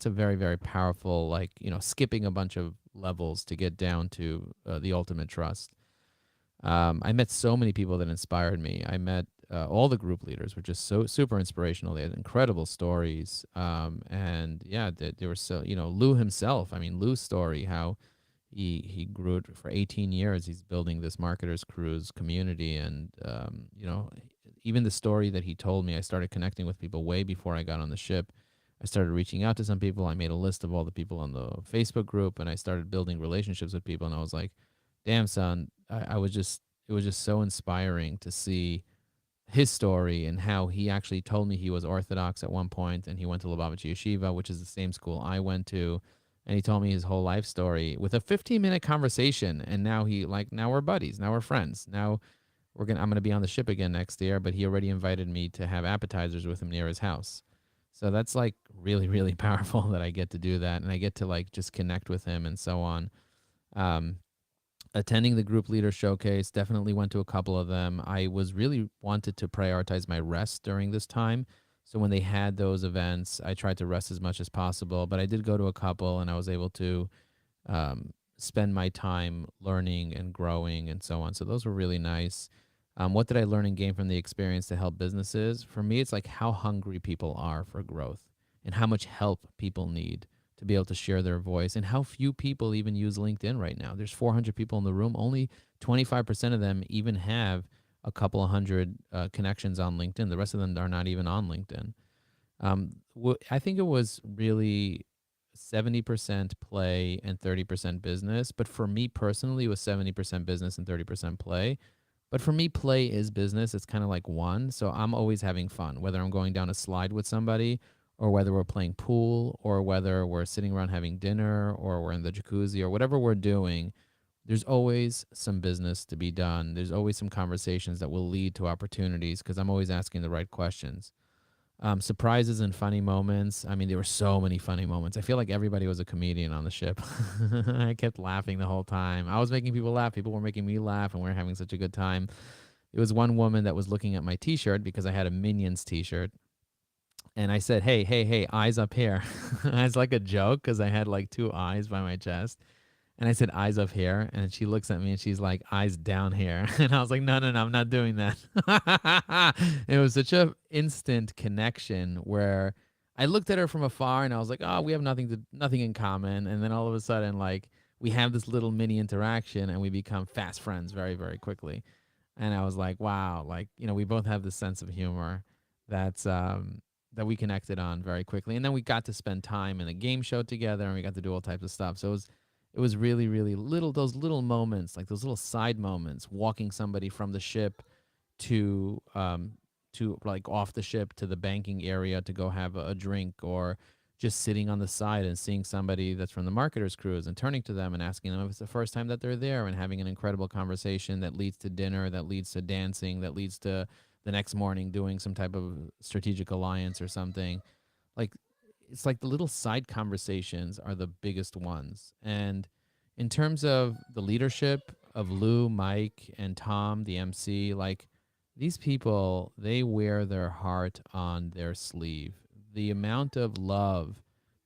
very, very powerful, like, skipping a bunch of levels to get down to the ultimate trust. I met so many people that inspired me. I met all the group leaders were just so super inspirational. They had incredible stories. And yeah, they were so, Lou himself. I mean, Lou's story, how he grew it for 18 years. He's building this marketers cruise community. And, even the story that he told me, I started connecting with people way before I got on the ship. I started reaching out to some people. I made a list of all the people on the Facebook group and I started building relationships with people. And I was like, damn, son, it was just so inspiring to see his story and how he actually told me he was Orthodox at one point and he went to Lubavitch Yeshiva, which is the same school I went to. And he told me his whole life story with a 15-minute conversation. And now we're buddies. Now we're friends. Now I'm going to be on the ship again next year, but he already invited me to have appetizers with him near his house. So that's like really, really powerful that I get to do that. And I get to like just connect with him and so on. Um, Attending the group leader showcase, definitely went to a couple of them. I was really wanted to prioritize my rest during this time. So when they had those events, I tried to rest as much as possible, but I did go to a couple and I was able to spend my time learning and growing and so on. So those were really nice. What did I learn and gain from the experience to help businesses? For me, it's like how hungry people are for growth and how much help people need to be able to share their voice and how few people even use LinkedIn right now. There's 400 people in the room. Only 25% of them even have a couple of hundred connections on LinkedIn. The rest of them are not even on LinkedIn. I think it was really 70% play and 30% business. But for me personally, it was 70% business and 30% play. But for me, play is business. It's kind of like one. So I'm always having fun, whether I'm going down a slide with somebody or whether we're playing pool or whether we're sitting around having dinner or we're in the jacuzzi or whatever we're doing. There's always some business to be done. There's always some conversations that will lead to opportunities because I'm always asking the right questions. Surprises and funny moments. I mean, there were so many funny moments. I feel like everybody was a comedian on the ship. I kept laughing the whole time. I was making people laugh. People were making me laugh, and we were having such a good time. It was one woman that was looking at my T-shirt because I had a Minions T-shirt, and I said, "Hey, hey, hey, eyes up here," as like a joke because I had like two eyes by my chest. And I said, eyes up here. And she looks at me and she's like, eyes down here. And I was like, no, no, no, I'm not doing that. It was such a instant connection where I looked at her from afar and I was like, oh, we have nothing in common. And then all of a sudden, like, we have this little mini interaction and we become fast friends very, very quickly. And I was like, wow, like, we both have this sense of humor that's that we connected on very quickly. And then we got to spend time in a game show together and we got to do all types of stuff. So it was really, really little, those little moments, like those little side moments, walking somebody from the ship to like off the ship to the banking area to go have a drink, or just sitting on the side and seeing somebody that's from the marketers cruise and turning to them and asking them if it's the first time that they're there, and having an incredible conversation that leads to dinner, that leads to dancing, that leads to the next morning doing some type of strategic alliance or something. Like, it's like the little side conversations are the biggest ones. And in terms of the leadership of Lou, Mike, and Tom, the MC, like, these people, they wear their heart on their sleeve. The amount of love,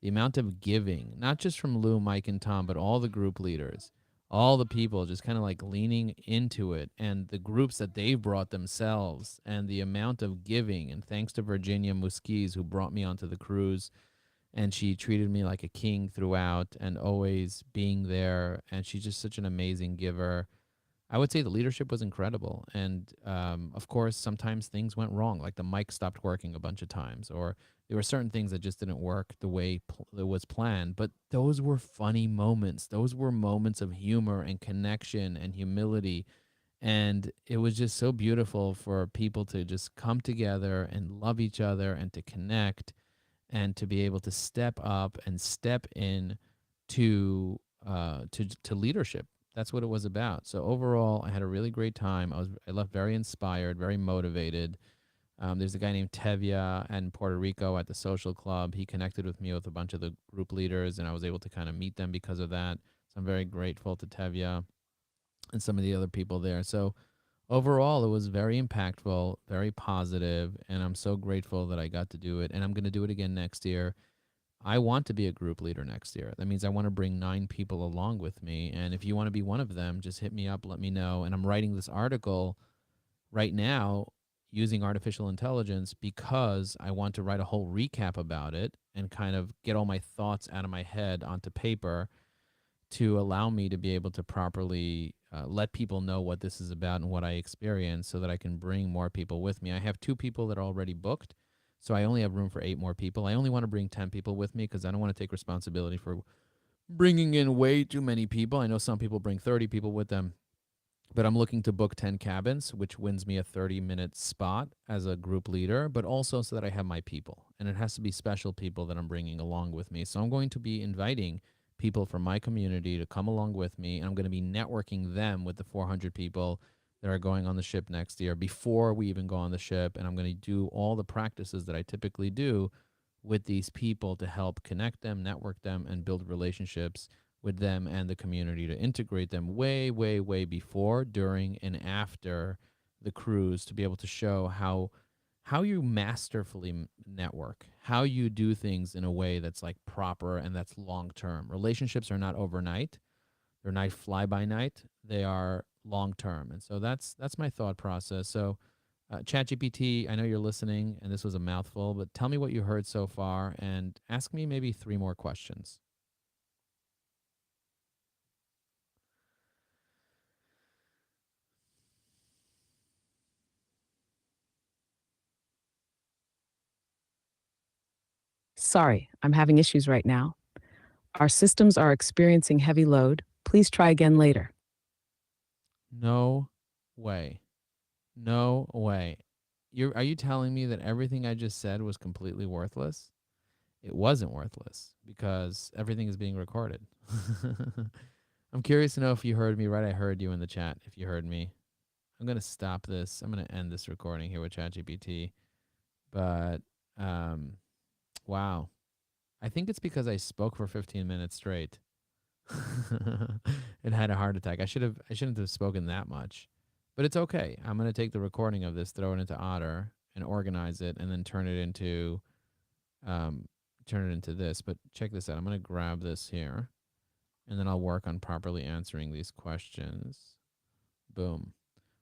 the amount of giving, not just from Lou, Mike, and Tom, but all the group leaders, all the people just kind of like leaning into it, and the groups that they've brought themselves, and the amount of giving. And thanks to Virginia Muskies, who brought me onto the cruise, and she treated me like a king throughout and always being there. And she's just such an amazing giver. I would say the leadership was incredible. And of course, sometimes things went wrong, like the mic stopped working a bunch of times, or there were certain things that just didn't work the way it was planned. But those were funny moments. Those were moments of humor and connection and humility. And it was just so beautiful for people to just come together and love each other and to connect and to be able to step up and step in to leadership. That's what it was about. So overall, I had a really great time. I left very inspired, very motivated. There's a guy named Tevya in Puerto Rico at the social club. He connected with me with a bunch of the group leaders, and I was able to kind of meet them because of that. So I'm very grateful to Tevya and some of the other people there. So overall, it was very impactful, very positive, and I'm so grateful that I got to do it. And I'm going to do it again next year. I want to be a group leader next year. That means I want to bring 9 people along with me. And if you want to be one of them, just hit me up, let me know. And I'm writing this article right now using artificial intelligence because I want to write a whole recap about it and kind of get all my thoughts out of my head onto paper to allow me to be able to properly let people know what this is about and what I experience, so that I can bring more people with me. I have 2 people that are already booked, so I only have room for 8 more people. I only want to bring 10 people with me because I don't want to take responsibility for bringing in way too many people. I know some people bring 30 people with them, but I'm looking to book 10 cabins, which wins me a 30-minute spot as a group leader, but also so that I have my people. And it has to be special people that I'm bringing along with me. So I'm going to be inviting people from my community to come along with me, and I'm going to be networking them with the 400 people that are going on the ship next year before we even go on the ship. And I'm going to do all the practices that I typically do with these people to help connect them, network them, and build relationships with them and the community, to integrate them way, way, way before, during, and after the cruise, to be able to show how you masterfully network, how you do things in a way that's like proper and that's long term. Relationships are not overnight; they're not fly by night. They are long term, and so that's my thought process. So, ChatGPT, I know you're listening, and this was a mouthful, but tell me what you heard so far, and ask me maybe 3 more questions. Sorry, I'm having issues right now. Our systems are experiencing heavy load. Please try again later. No way. No way. Are you telling me that everything I just said was completely worthless? It wasn't worthless because everything is being recorded. I'm curious to know if you heard me right. I heard you in the chat. If you heard me, I'm gonna stop this. I'm gonna end this recording here with ChatGPT. But um, wow, I think it's because I spoke for 15 minutes straight and had a heart attack. I shouldn't have spoken that much, but it's okay. I'm gonna take the recording of this, throw it into Otter, and organize it, and then um, turn it into this. But check this out. I'm gonna grab this here, and then I'll work on properly answering these questions. Boom.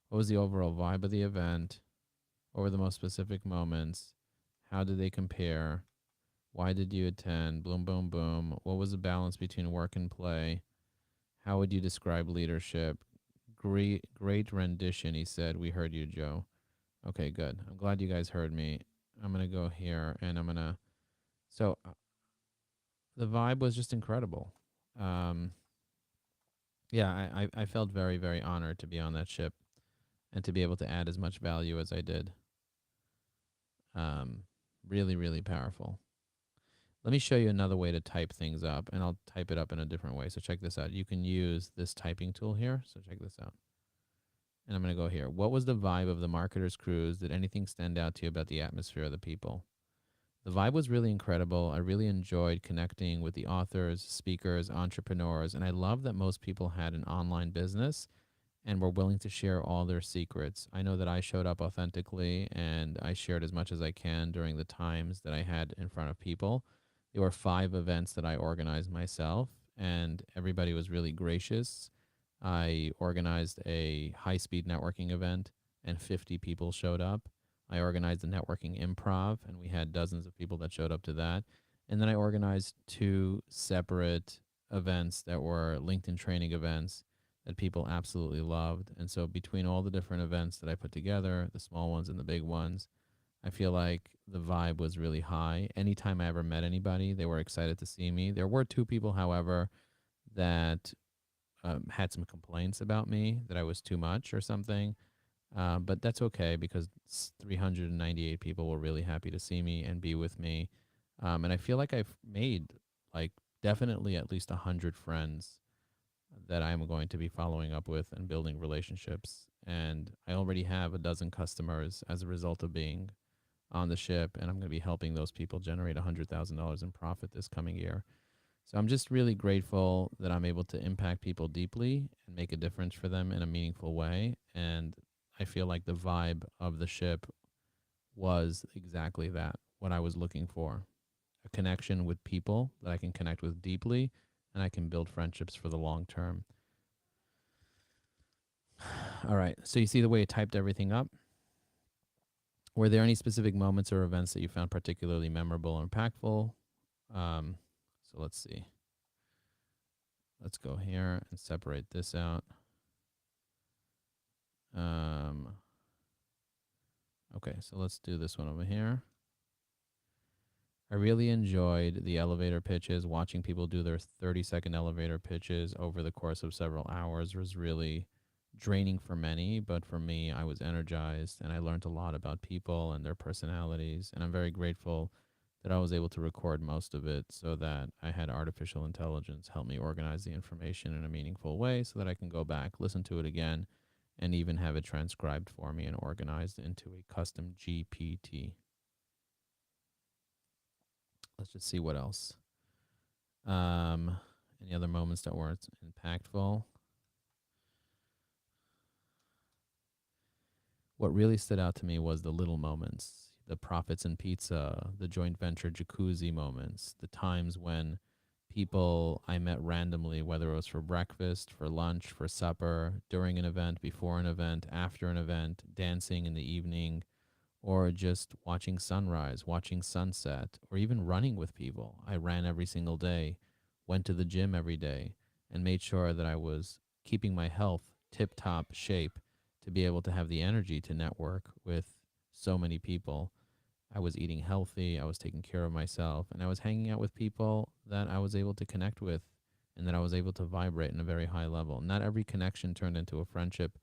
What was the overall vibe of the event? What were the most specific moments? How did they compare? Why did you attend? Boom, boom, boom. What was the balance between work and play? How would you describe leadership? Great rendition, he said. We heard you, Joe. Okay, good. I'm glad you guys heard me. I'm going to go here and I'm going to. So the vibe was just incredible. Um, yeah, I felt very, very honored to be on that ship and to be able to add as much value as I did. Um, really, really powerful. Let me show you another way to type things up, and I'll type it up in a different way. So check this out. You can use this typing tool here. So check this out. And I'm going to go here. What was the vibe of the Marketer's Cruise? Did anything stand out to you about the atmosphere of the people? The vibe was really incredible. I really enjoyed connecting with the authors, speakers, entrepreneurs, and I love that most people had an online business and were willing to share all their secrets. I know that I showed up authentically and I shared as much as I can during the times that I had in front of people. There were 5 events that I organized myself, and everybody was really gracious. I organized a high speed networking event, and 50 people showed up. I organized a networking improv, and we had dozens of people that showed up to that. And then I organized 2 separate events that were LinkedIn training events that people absolutely loved. And so, between all the different events that I put together, the small ones and the big ones, I feel like the vibe was really high. Anytime I ever met anybody, they were excited to see me. There were 2 people, however, that had some complaints about me that I was too much or something. But that's okay because 398 people were really happy to see me and be with me. And I feel like I've made like definitely at least 100 friends that I'm going to be following up with and building relationships. And I already have a dozen customers as a result of being on the ship, and I'm going to be helping those people generate $100,000 in profit this coming year. So I'm just really grateful that I'm able to impact people deeply and make a difference for them in a meaningful way. And I feel like the vibe of the ship was exactly that, what I was looking for, a connection with people that I can connect with deeply and I can build friendships for the long term. All right. So you see the way I typed everything up? Were there any specific moments or events that you found particularly memorable or impactful? So let's see. Let's go here and separate this out. Um, okay, so let's do this one over here. I really enjoyed the elevator pitches. Watching people do their 30-second elevator pitches over the course of several hours was really draining for many, but for me, I was energized and I learned a lot about people and their personalities. And I'm very grateful that I was able to record most of it so that I had artificial intelligence help me organize the information in a meaningful way so that I can go back, listen to it again, and even have it transcribed for me and organized into a custom GPT. Let's just see what else. Um, any other moments that weren't impactful? What really stood out to me was the little moments, the profits in pizza, the joint venture jacuzzi moments, the times when people I met randomly, whether it was for breakfast, for lunch, for supper, during an event, before an event, after an event, dancing in the evening, or just watching sunrise, watching sunset, or even running with people. I ran every single day, went to the gym every day, and made sure that I was keeping my health tip top shape to be able to have the energy to network with so many people. I was eating healthy, I was taking care of myself, and I was hanging out with people that I was able to connect with and that I was able to vibrate in a very high level. Not every connection turned into a friendship,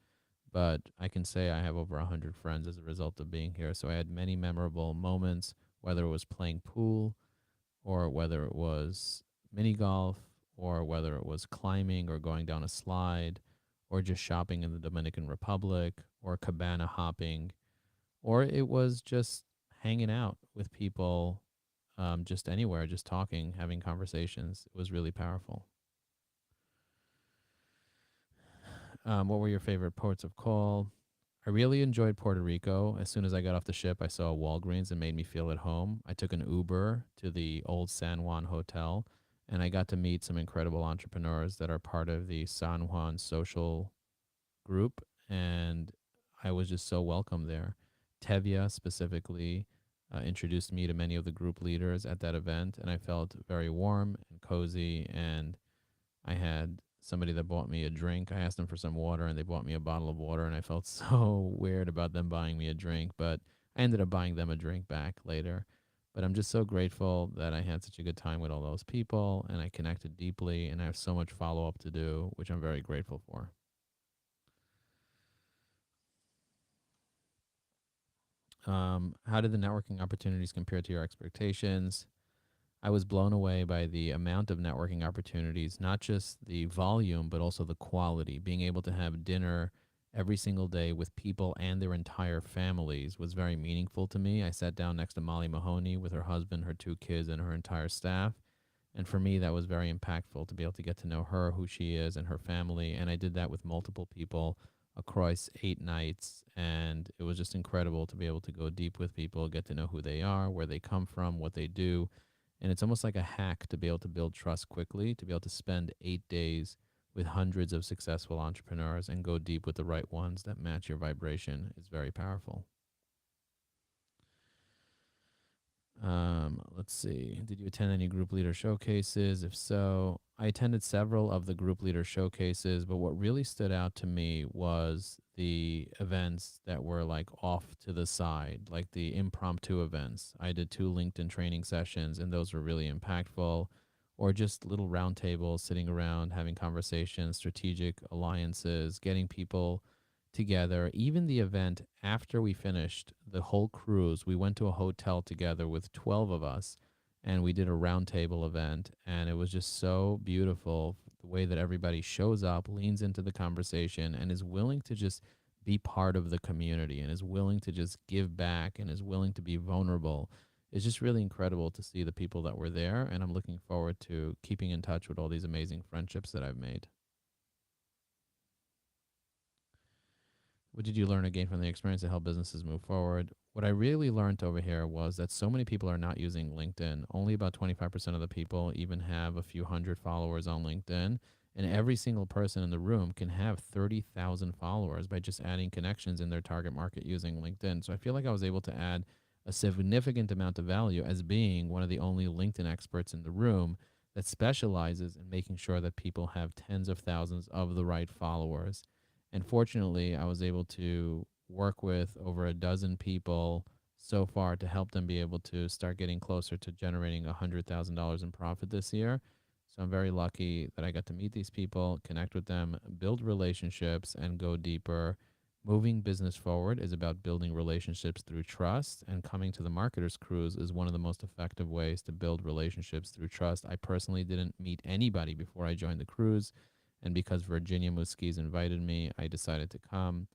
but I can say I have over 100 friends as a result of being here. So I had many memorable moments, whether it was playing pool or whether it was mini golf or whether it was climbing or going down a slide or just shopping in the Dominican Republic or cabana hopping, or it was just hanging out with people, just anywhere, just talking, having conversations. It was really powerful. What were your favorite ports of call? I really enjoyed Puerto Rico. As soon as I got off the ship, I saw a Walgreens and made me feel at home. I took an Uber to the old San Juan Hotel, and I got to meet some incredible entrepreneurs that are part of the San Juan social group, and I was just so welcome there. Tevya specifically introduced me to many of the group leaders at that event, and I felt very warm and cozy. And I had somebody that bought me a drink. I asked them for some water, and they bought me a bottle of water, and I felt so weird about them buying me a drink, but I ended up buying them a drink back later. But I'm just so grateful that I had such a good time with all those people, and I connected deeply, and I have so much follow up to do, which I'm very grateful for. How did the networking opportunities compare to your expectations? I was blown away by the amount of networking opportunities, not just the volume, but also the quality. Being able to have dinner every single day with people and their entire families was very meaningful to me. I sat down next to Molly Mahoney with her husband, her two kids, and her entire staff. And for me, that was very impactful to be able to get to know her, who she is, and her family. And I did that with multiple people across 8 nights. And it was just incredible to be able to go deep with people, get to know who they are, where they come from, what they do. And it's almost like a hack to be able to build trust quickly, to be able to spend 8 days with hundreds of successful entrepreneurs and go deep with the right ones that match your vibration is very powerful. Let's see. Did you attend any group leader showcases? If so, I attended several of the group leader showcases, but what really stood out to me was the events that were like off to the side, like the impromptu events. I did 2 LinkedIn training sessions, and those were really impactful, or just little roundtables, sitting around, having conversations, strategic alliances, getting people together. Even the event after we finished the whole cruise, we went to a hotel together with 12 of us, and we did a roundtable event. And it was just so beautiful the way that everybody shows up, leans into the conversation, and is willing to just be part of the community and is willing to just give back and is willing to be vulnerable. It's just really incredible to see the people that were there. And I'm looking forward to keeping in touch with all these amazing friendships that I've made. What did you learn again from the experience to help businesses move forward? What I really learned over here was that so many people are not using LinkedIn. Only about 25% of the people even have a few hundred followers on LinkedIn. And every single person in the room can have 30,000 followers by just adding connections in their target market using LinkedIn. So I feel like I was able to add a significant amount of value as being one of the only LinkedIn experts in the room that specializes in making sure that people have tens of thousands of the right followers. And fortunately, I was able to work with over a dozen people so far to help them be able to start getting closer to generating $100,000 in profit this year. So I'm very lucky that I got to meet these people, connect with them, build relationships, and go deeper. Moving business forward is about building relationships through trust, and coming to the Marketers Cruise is one of the most effective ways to build relationships through trust. I personally didn't meet anybody before I joined the cruise, and because Virginia Muskies invited me, I decided to come.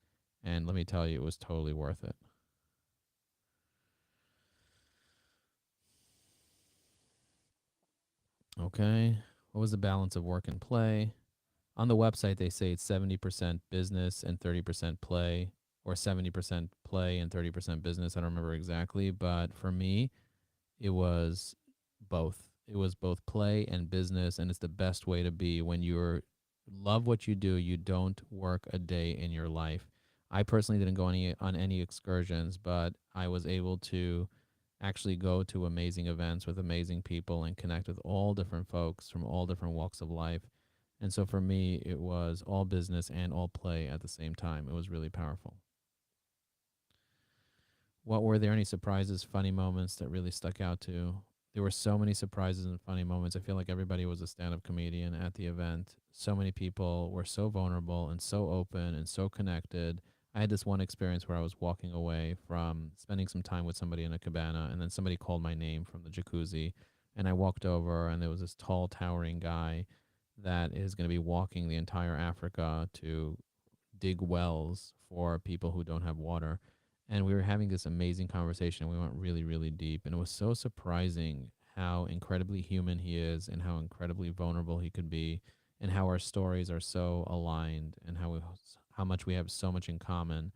And let me tell you, it was totally worth it. Okay. What was the balance of work and play? On the website, they say it's 70% business and 30% play, or 70% play and 30% business. I don't remember exactly. But for me, it was both. It was both play and business, and it's the best way to be when you're love what you do. You don't work a day in your life. I personally didn't go any on any excursions, but I was able to actually go to amazing events with amazing people and connect with all different folks from all different walks of life. And so for me, it was all business and all play at the same time. It was really powerful. What were there any surprises, funny moments that really stuck out to There were so many surprises and funny moments. I feel like everybody was a stand up comedian at the event. So many people were so vulnerable and so open and so connected. I had this one experience where I was walking away from spending some time with somebody in a cabana, and then somebody called my name from the jacuzzi. And I walked over, and there was this tall, towering guy that is going to be walking the entire Africa to dig wells for people who don't have water. And we were having this amazing conversation. We went really, really deep. And it was so surprising how incredibly human he is and how incredibly vulnerable he could be and how our stories are so aligned and how much we have so much in common.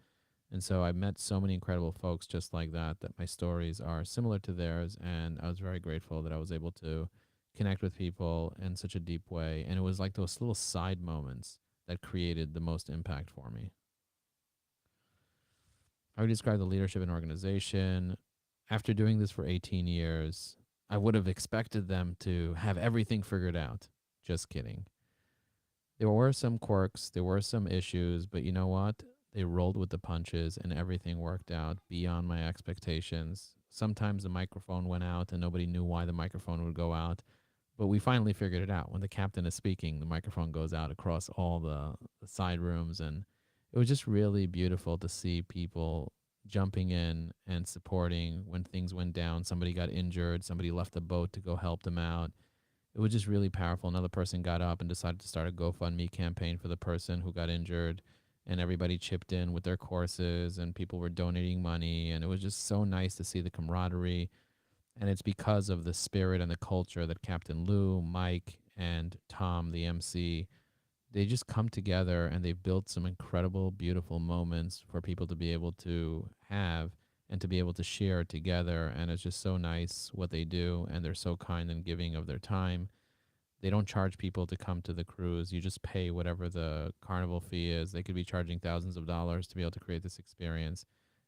And so I met so many incredible folks just like that my stories are similar to theirs. And I was very grateful that I was able to connect with people in such a deep way. And it was like those little side moments that created the most impact for me. I would describe the leadership and organization. After doing this for 18 years, I would have expected them to have everything figured out. Just kidding. There were some quirks, there were some issues, but you know what? They rolled with the punches and everything worked out beyond my expectations. Sometimes the microphone went out and nobody knew why the microphone would go out, but we finally figured it out. When the captain is speaking, the microphone goes out across all the side rooms, and it was just really beautiful to see people jumping in and supporting when things went down. Somebody got injured, somebody left the boat to go help them out. It was just really powerful. Another person got up and decided to start a GoFundMe campaign for the person who got injured, and everybody chipped in with their courses, and people were donating money, and it was just so nice to see the camaraderie. And it's because of the spirit and the culture that Captain Lou, Mike, and Tom, the MC, they just come together and they've built some incredible, beautiful moments for people to be able to have and to be able to share together. And it's just so nice what they do. And they're so kind and giving of their time. They don't charge people to come to the cruise. You just pay whatever the carnival fee is. They could be charging thousands of dollars to be able to create this experience,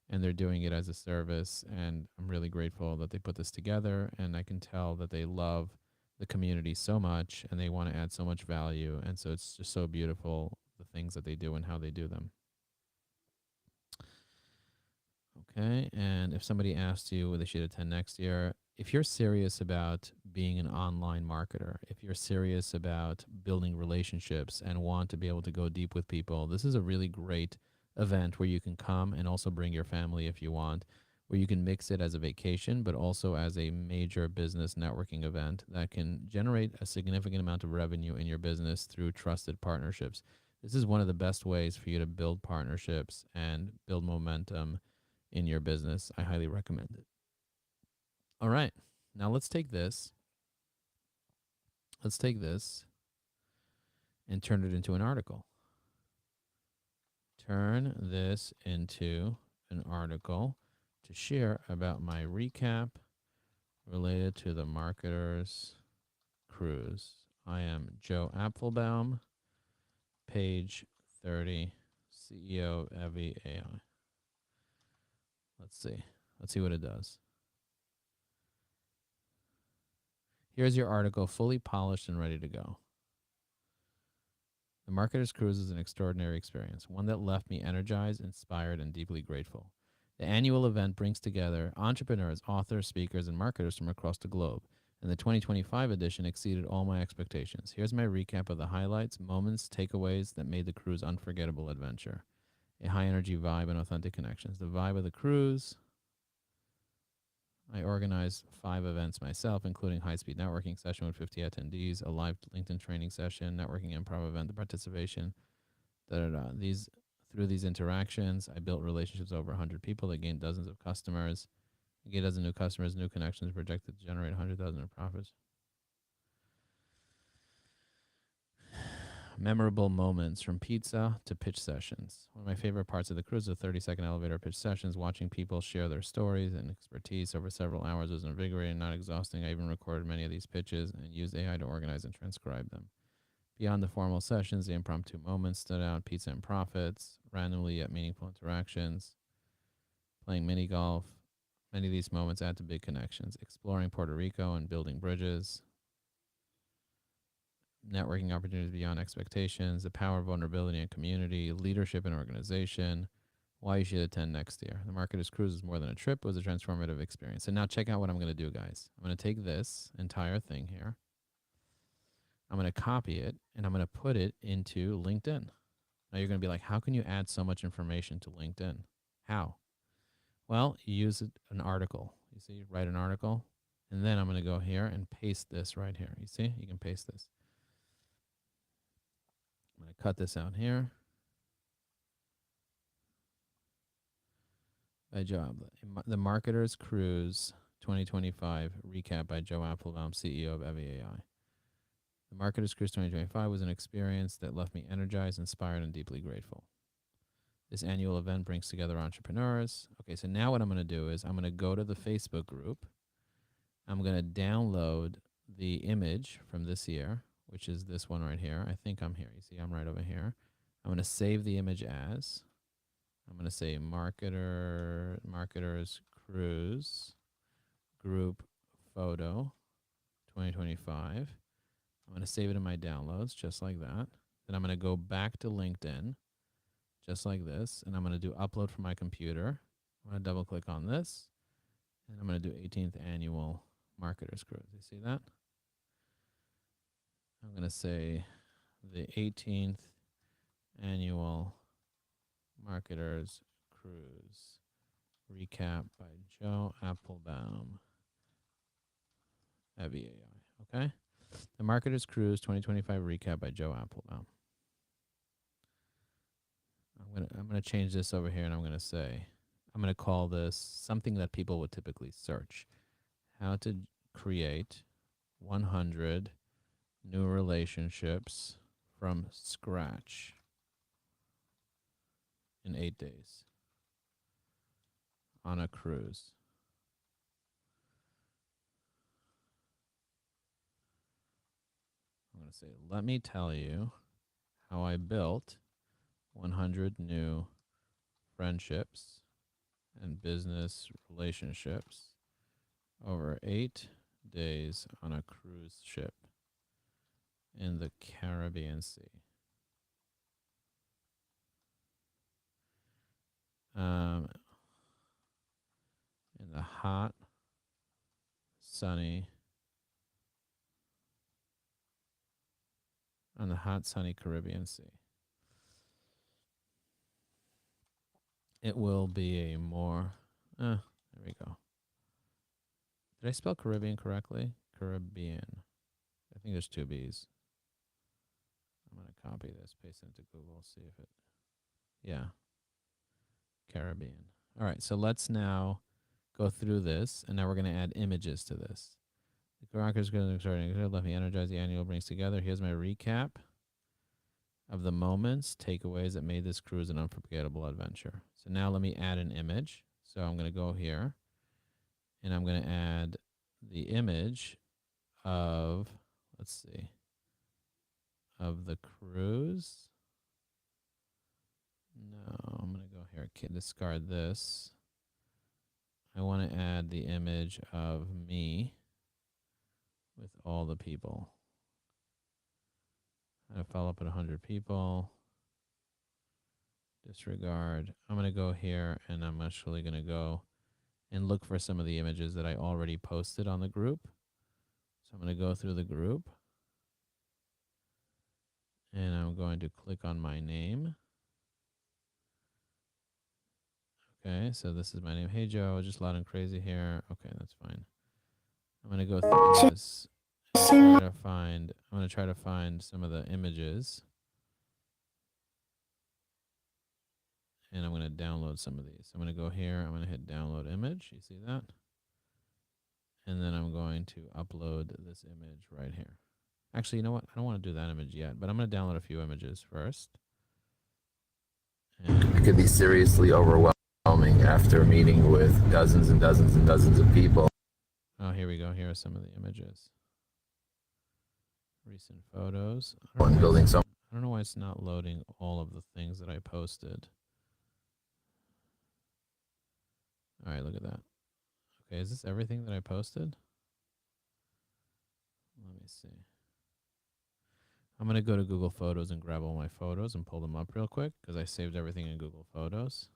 and they're doing it as a service. And I'm really grateful that they put this together, and I can tell that they love the community so much and they want to add so much value. And so it's just so beautiful, the things that they do and how they do them. Okay. And if somebody asked you whether they should attend next year, if you're serious about being an online marketer, if you're serious about building relationships and want to be able to go deep with people, this is a really great event where you can come and also bring your family if you want, where you can mix it as a vacation, but also as a major business networking event that can generate a significant amount of revenue in your business through trusted partnerships. This is one of the best ways for you to build partnerships and build momentum in your business. I highly recommend it. All right. Now let's take this and turn it into an article. Turn this into an article to share about my recap related to the Marketer's Cruise. I am Joe Apfelbaum, page 30, CEO of Evie AI. Let's see. Let's see what it does. Here's your article, fully polished and ready to go. The Marketer's Cruise is an extraordinary experience, one that left me energized, inspired, and deeply grateful. The annual event brings together entrepreneurs, authors, speakers, and marketers from across the globe, and the 2025 edition exceeded all my expectations. Here's my recap of the highlights, moments, takeaways that made the cruise unforgettable adventure. A high energy vibe and authentic connections. The vibe of the cruise. I organized 5 events myself, including high-speed networking session with 50 attendees, a live LinkedIn training session, networking improv event, the participation. These through these interactions, I built relationships with over 100 people that gained dozens of customers. I gained dozens of new customers, new connections, projected to generate 100,000 in profits. Memorable moments from pizza to pitch sessions. One of my favorite parts of the cruise are 30-second elevator pitch sessions. Watching people share their stories and expertise over several hours was invigorating, not exhausting. I even recorded many of these pitches and used AI to organize and transcribe them. Beyond the formal sessions, the impromptu moments stood out. Pizza and profits, randomly yet meaningful interactions, playing mini golf. Many of these moments add to big connections. Exploring Puerto Rico and building bridges, networking opportunities beyond expectations, the power of vulnerability and community, leadership and organization, why you should attend next year. The Marketer's Cruise is more than a trip. It was a transformative experience. And now check out what I'm going to do, guys. I'm going to take this entire thing here. I'm going to copy it, and I'm going to put it into LinkedIn. Now you're going to be like, how can you add so much information to LinkedIn? How? Well, you use an article. You see, write an article. And then I'm going to go here and paste this right here. You see, you can paste this. I'm going to cut this out here. By Joe, the Marketer's Cruise 2025 recap by Joe Apfelbaum, CEO of EviAI. The Marketer's Cruise 2025 was an experience that left me energized, inspired, and deeply grateful. This annual event brings together entrepreneurs. Okay, so now what I'm going to do is I'm going to go to the Facebook group. I'm going to download the image from this year, which is this one right here. I think I'm here. You see, I'm right over here. I'm going to save the image as. I'm going to say Marketer's Cruise Group Photo 2025. I'm going to save it in my downloads just like that. Then I'm going to go back to LinkedIn just like this. And I'm going to do upload from my computer. I'm going to double click on this. And I'm going to do 18th Annual Marketer's Cruise. You see that? I'm going to say the 18th Annual Marketer's Cruise recap by Joe Apfelbaum, EviAI. Okay? The Marketer's Cruise 2025 recap by Joe Apfelbaum. I'm gonna change this over here, and I'm gonna call this something that people would typically search: how to create 100 new relationships from scratch in 8 days on a cruise. I'm going to say, let me tell you how I built 100 new friendships and business relationships over 8 days on a cruise ship in the Caribbean Sea. In the hot, sunny, on the hot, sunny Caribbean Sea. It will be a more, there we go. Did I spell Caribbean correctly? Caribbean. I think there's 2 B's. I'm going to copy this, paste it into Google, see if it, yeah, Caribbean. All right, so let's now go through this, and now we're going to add images to this. The Rockers going to start. Let me energize the annual brings together. Here's my recap of the moments, takeaways that made this cruise an unforgettable adventure. So now let me add an image. So I'm going to go here, and I'm going to add the image of, let's see, of the cruise. No, I'm going to go here, discard this. I want to add the image of me with all the people. I follow up at 100 people. Disregard. I'm going to go here, and I'm actually going to go and look for some of the images that I already posted on the group. So I'm going to go through the group, and I'm going to click on my name. Okay, so this is my name. Hey, Joe, just loud and crazy here. Okay, that's fine. I'm going to go through this and I'm going to try to find some of the images. And I'm going to download some of these. I'm going to go here. I'm going to hit download image. You see that? And then I'm going to upload this image right here. Actually, you know what? I don't want to do that image yet, but I'm going to download a few images first. And it could be seriously overwhelming after meeting with dozens and dozens and dozens of people. Oh, here we go. Here are some of the images. Recent photos. I don't know why it's not loading all of the things that I posted. All right, look at that. Okay, is this everything that I posted? Let me see. I'm going to go to Google Photos and grab all my photos and pull them up real quick because I saved everything in Google Photos.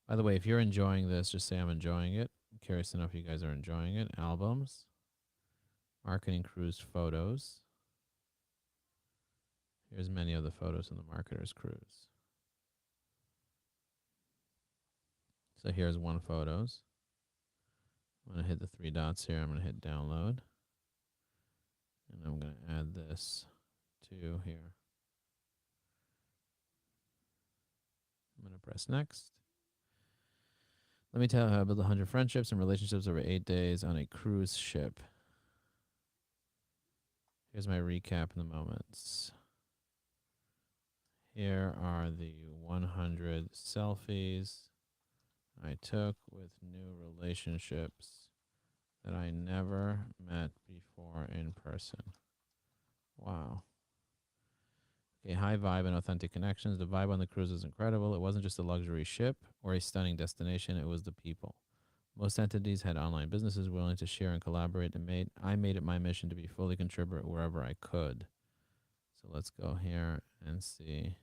By the way, if you're enjoying this, just say I'm enjoying it. I'm curious to know if you guys are enjoying it. Albums, marketing cruise photos. Here's many of the photos in the marketer's cruise. So here's one photos. I'm going to hit the three dots here. I'm going to hit download. And I'm going to add this to here. I'm going to press next. Let me tell you how I built 100 friendships and relationships over 8 days on a cruise ship. Here's my recap in the moments. Here are the 100 selfies I took with new relationships that I never met before in person. Wow. Okay, high vibe and authentic connections. The vibe on the cruise was incredible. It wasn't just a luxury ship or a stunning destination, it was the people. Most entities had online businesses willing to share and collaborate, and I made it my mission to be fully contributor wherever I could. So let's go here and see.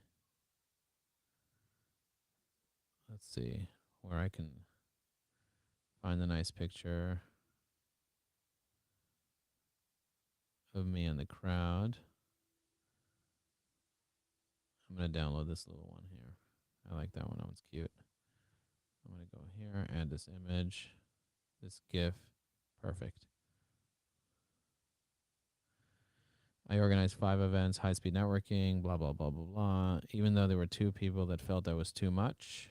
Let's see where I can find the nice picture of me in the crowd. I'm going to download this little one here. I like that one. That one's cute. I'm going to go here, add this image, this GIF. Perfect. I organized 5 events, high-speed networking, blah, blah, blah, blah, blah. Even though there were 2 people that felt that was too much.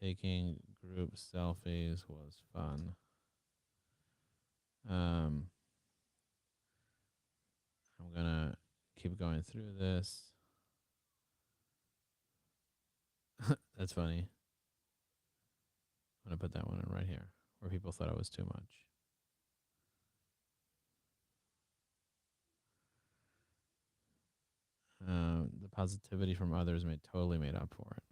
Taking group selfies was fun. I'm going to keep going through this. That's funny. I'm going to put that one in right here where people thought it was too much. The positivity from others totally made up for it.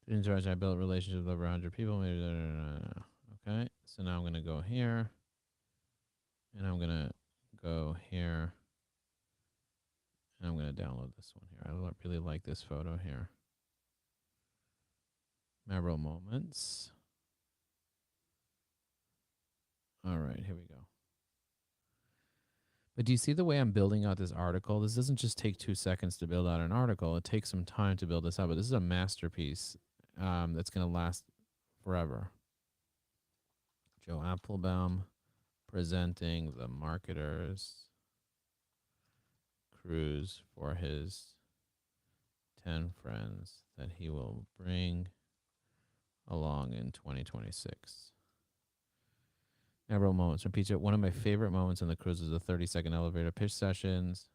In charge, I built relationships with over 100 people. Okay, so now I'm going to go here. And I'm going to go here. And I'm going to download this one here. I really like this photo here. Memorable moments. All right, here we go. But do you see the way I'm building out this article? This doesn't just take 2 seconds to build out an article. It takes some time to build this out. But this is a masterpiece that's going to last forever. Joe Apfelbaum presenting the marketer's cruise for his 10 friends that he will bring along in 2026. Memorable moments from pizza. One of my favorite moments on the cruise is the 30-second elevator pitch sessions.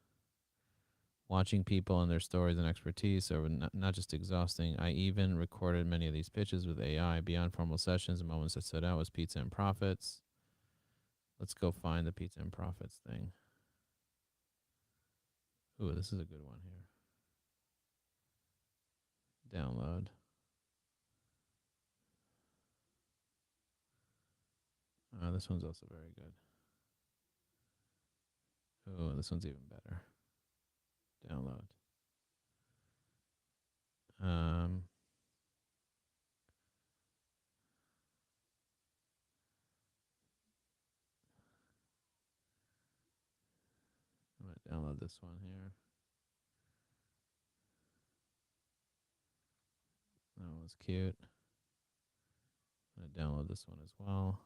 Watching people and their stories and expertise so not just exhausting. I even recorded many of these pitches with AI. Beyond formal sessions, the moments that stood out was pizza and profits. Let's go find the pizza and profits thing. Ooh, this is a good one here. Download. This one's also very good. Oh, this one's even better. Download. I'm going to download this one here. That one's cute. I'm going to download this one as well.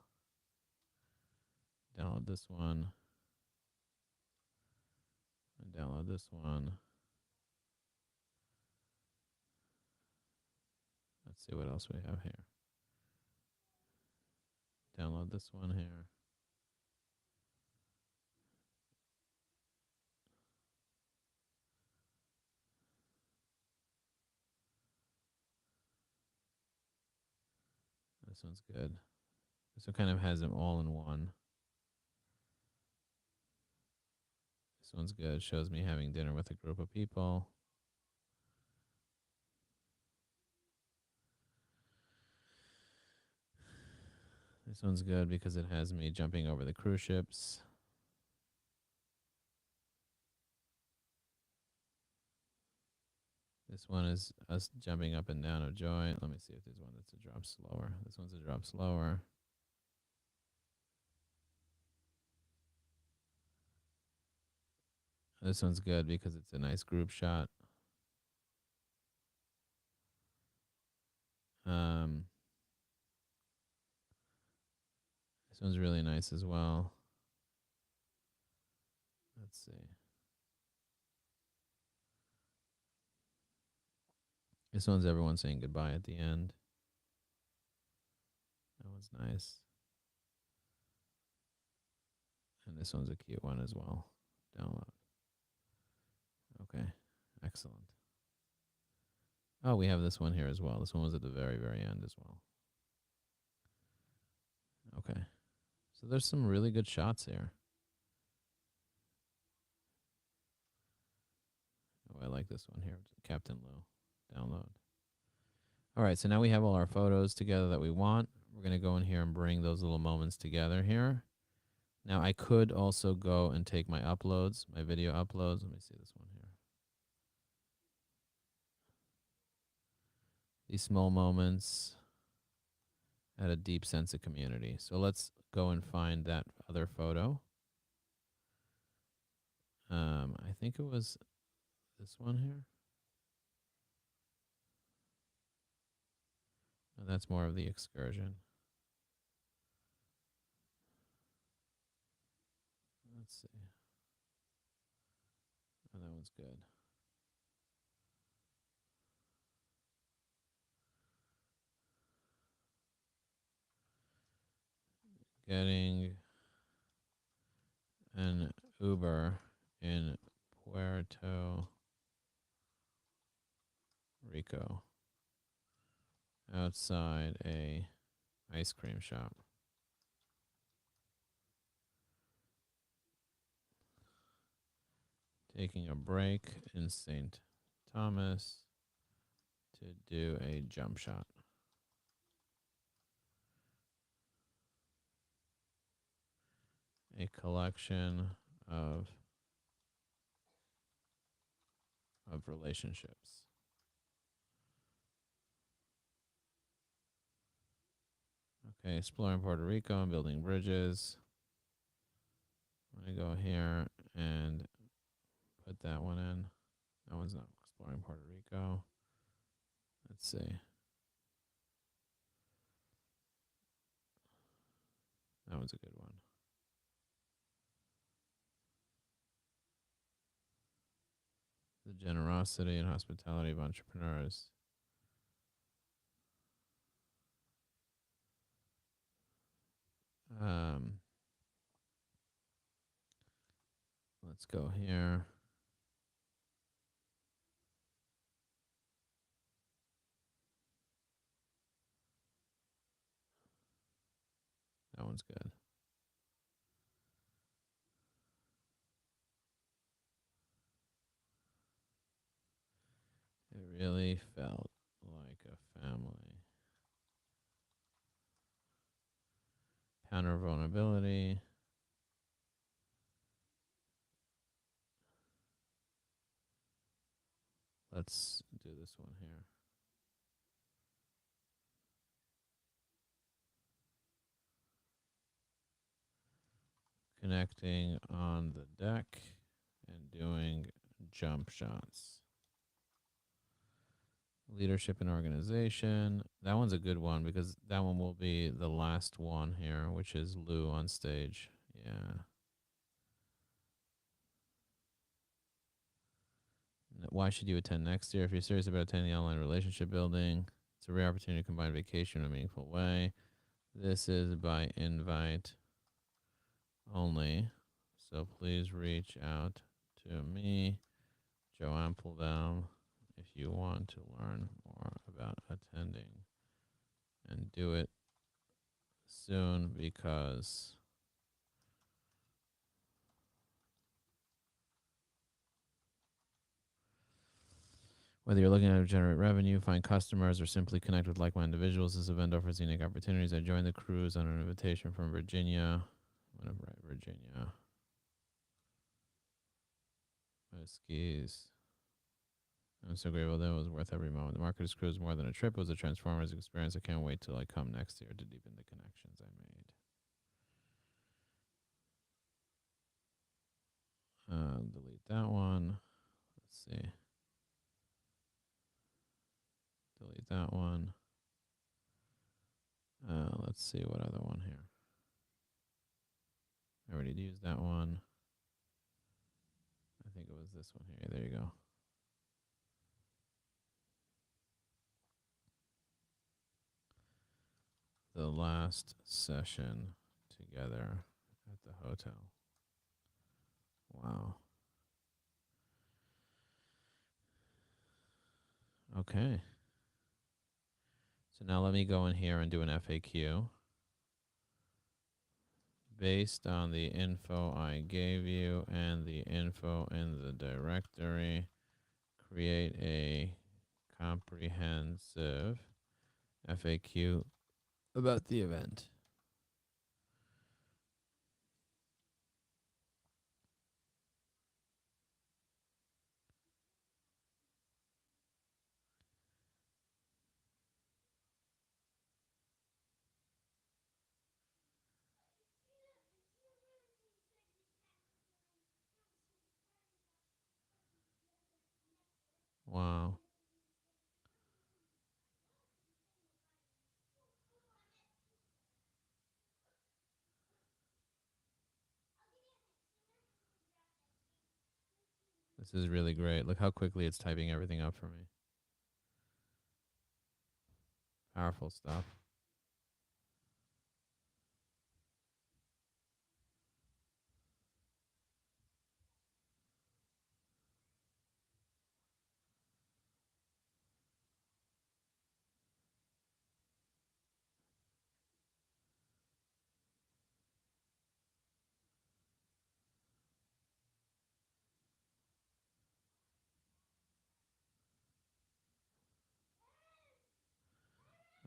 Download this one. And download this one. Let's see what else we have here. Download this one here. This one's good. This one kind of has them all in one. This one's good. Shows me having dinner with a group of people. This one's good because it has me jumping over the cruise ships. This one is us jumping up and down of joy. Let me see if there's one that's a drop slower. This one's a drop slower. This one's good because it's a nice group shot. Um, this one's really nice as well. Let's see. This one's everyone saying goodbye at the end. That one's nice. And this one's a cute one as well. Download. Okay, excellent. Oh, we have this one here as well. This one was at the very, very end as well. Okay. So there's some really good shots here. Oh, I like this one here. Captain Lou. Download. All right, so now we have all our photos together that we want. We're going to go in here and bring those little moments together here. Now, I could also go and take my uploads, my video uploads. Let me see this one here. These small moments add a deep sense of community. So let's go and find that other photo. I think it was this one here. Oh, that's more of the excursion. Let's see. Oh, that one's good. Getting an Uber in Puerto Rico outside a ice cream shop. Taking a break in St. Thomas to do a jump shot. A collection of relationships. Okay, exploring Puerto Rico and building bridges. I'm going to go here and put that one in. That one's not exploring Puerto Rico. Let's see. That one's a good one. The generosity and hospitality of entrepreneurs. Let's go here. That one's good. It really felt like a family. Counter vulnerability. Let's do this one here. Connecting on the deck and doing jump shots. Leadership and organization. That one's a good one because that one will be the last one here, which is Lou on stage. Yeah. Why should you attend next year? If you're serious about attending online relationship building, it's a rare opportunity to combine vacation in a meaningful way. This is by invite only. So please reach out to me, Joe Apfelbaum, if you want to learn more about attending, and do it soon because Whether you're looking to generate revenue, find customers, or simply connect with like-minded individuals, this event offers unique opportunities. I joined the cruise on an invitation from Virginia. I'm going to write Virginia. Skis. I'm so grateful that it was worth every moment. The Marketers Cruise more than a trip. It was a transformative experience. I can't wait till I come next year to deepen the connections I made. Delete that one. Let's see. Delete that one. Let's see what other one here. I already used that one. I think it was this one here. There you go. The last session together at the hotel. Wow. Okay. So now let me go in here and do an FAQ. Based on the info I gave you and the info in the directory, create a comprehensive FAQ about the event. Wow. This is really great. Look how quickly it's typing everything up for me. Powerful stuff.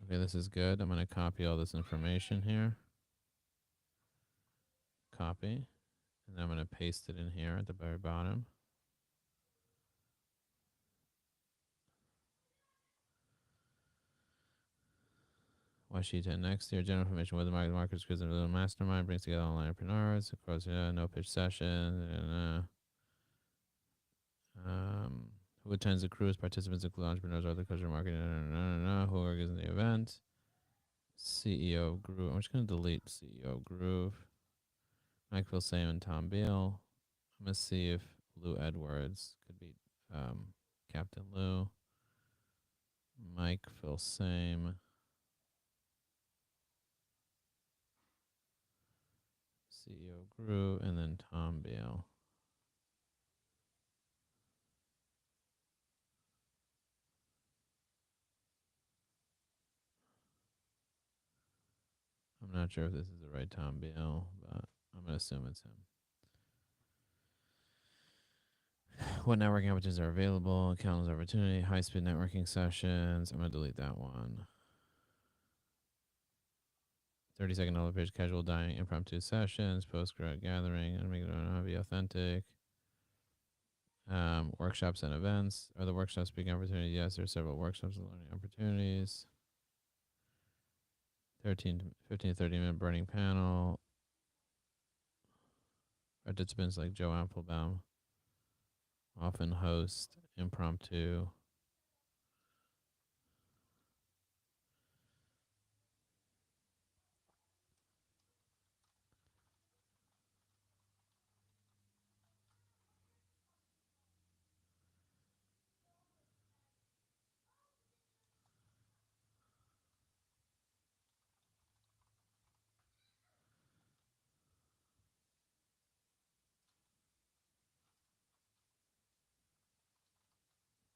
Okay, this is good. I'm going to copy all this information here. Copy. And I'm going to paste it in here at the very bottom. Washington next year, general information with the marketers because of the mastermind brings together online entrepreneurs. Of course, no pitch session. Who attends the cruise? Participants include entrepreneurs, other culture marketing. Who organizes the event? CEO of Groove. I'm just going to delete CEO of Groove. Mike Phil Same and Tom Beal. I'm going to see if Lou Edwards could be Captain Lou. Mike Phil Same. CEO Groove. And then Tom Beal. I'm not sure if this is the right Tom Beal, but I'm going to assume it's him. What networking opportunities are available? Calendars opportunity, high-speed networking sessions. I'm going to delete that one. 30-second elevator page, casual dining, impromptu sessions, post-grad gathering, and make it be authentic. Workshops and events. Are the workshops speaking opportunities? Yes, there are several workshops and learning opportunities. 15 to 30-minute burning panel. Participants like Joe Apfelbaum often host impromptu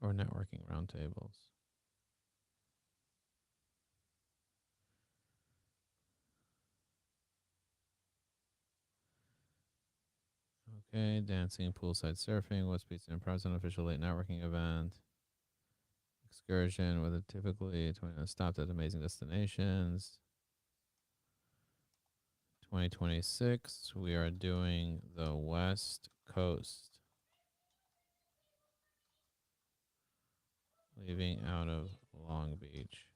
or networking roundtables. Okay, dancing, poolside surfing, what's pizza and improv, unofficial late networking event. excursion with a typically 20 stopped at amazing destinations. 2026, we are doing the West Coast, leaving out of Long Beach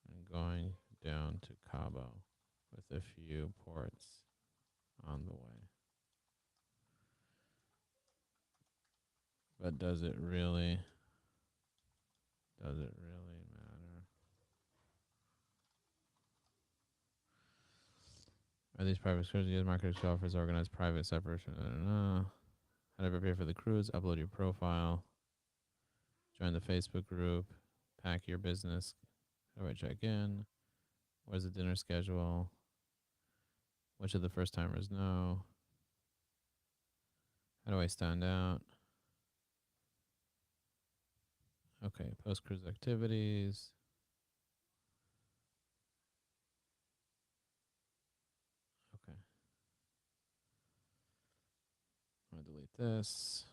and going down to Cabo with a few ports on the way. But does it really matter? Are these private excursions? Market offers organized private separation. How to prepare for the cruise? Upload your profile. Join the Facebook group. Pack your business. How do I check in? Where's the dinner schedule? What should the first timers know? How do I stand out? Okay, post cruise activities. Okay, I'm gonna delete this.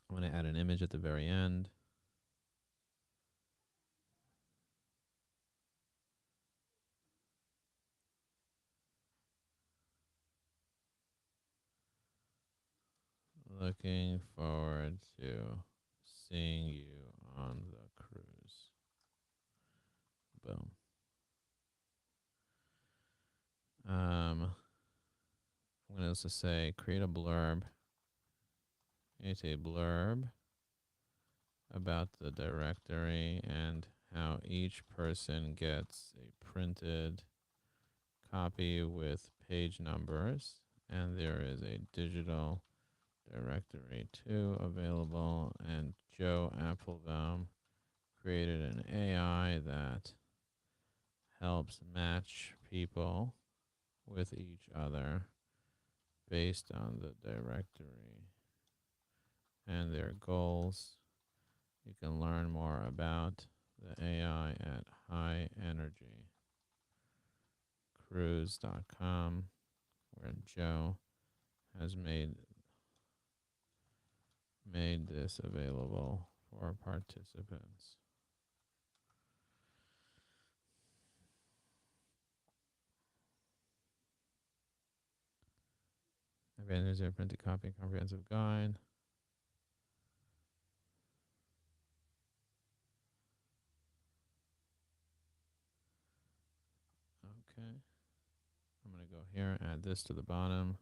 I'm gonna add an image at the very end. Looking forward to seeing you on the cruise. Boom. I'm going to also say create a blurb. It's a blurb about the directory and how each person gets a printed copy with page numbers, and there is a digital directory too available. And Joe Apfelbaum created an AI that helps match people with each other based on the directory and their goals. You can learn more about the AI at highenergycruise.com, where Joe has made this available for participants. There's a printed copy and comprehensive guide. Okay. I'm going to go here, add this to the bottom.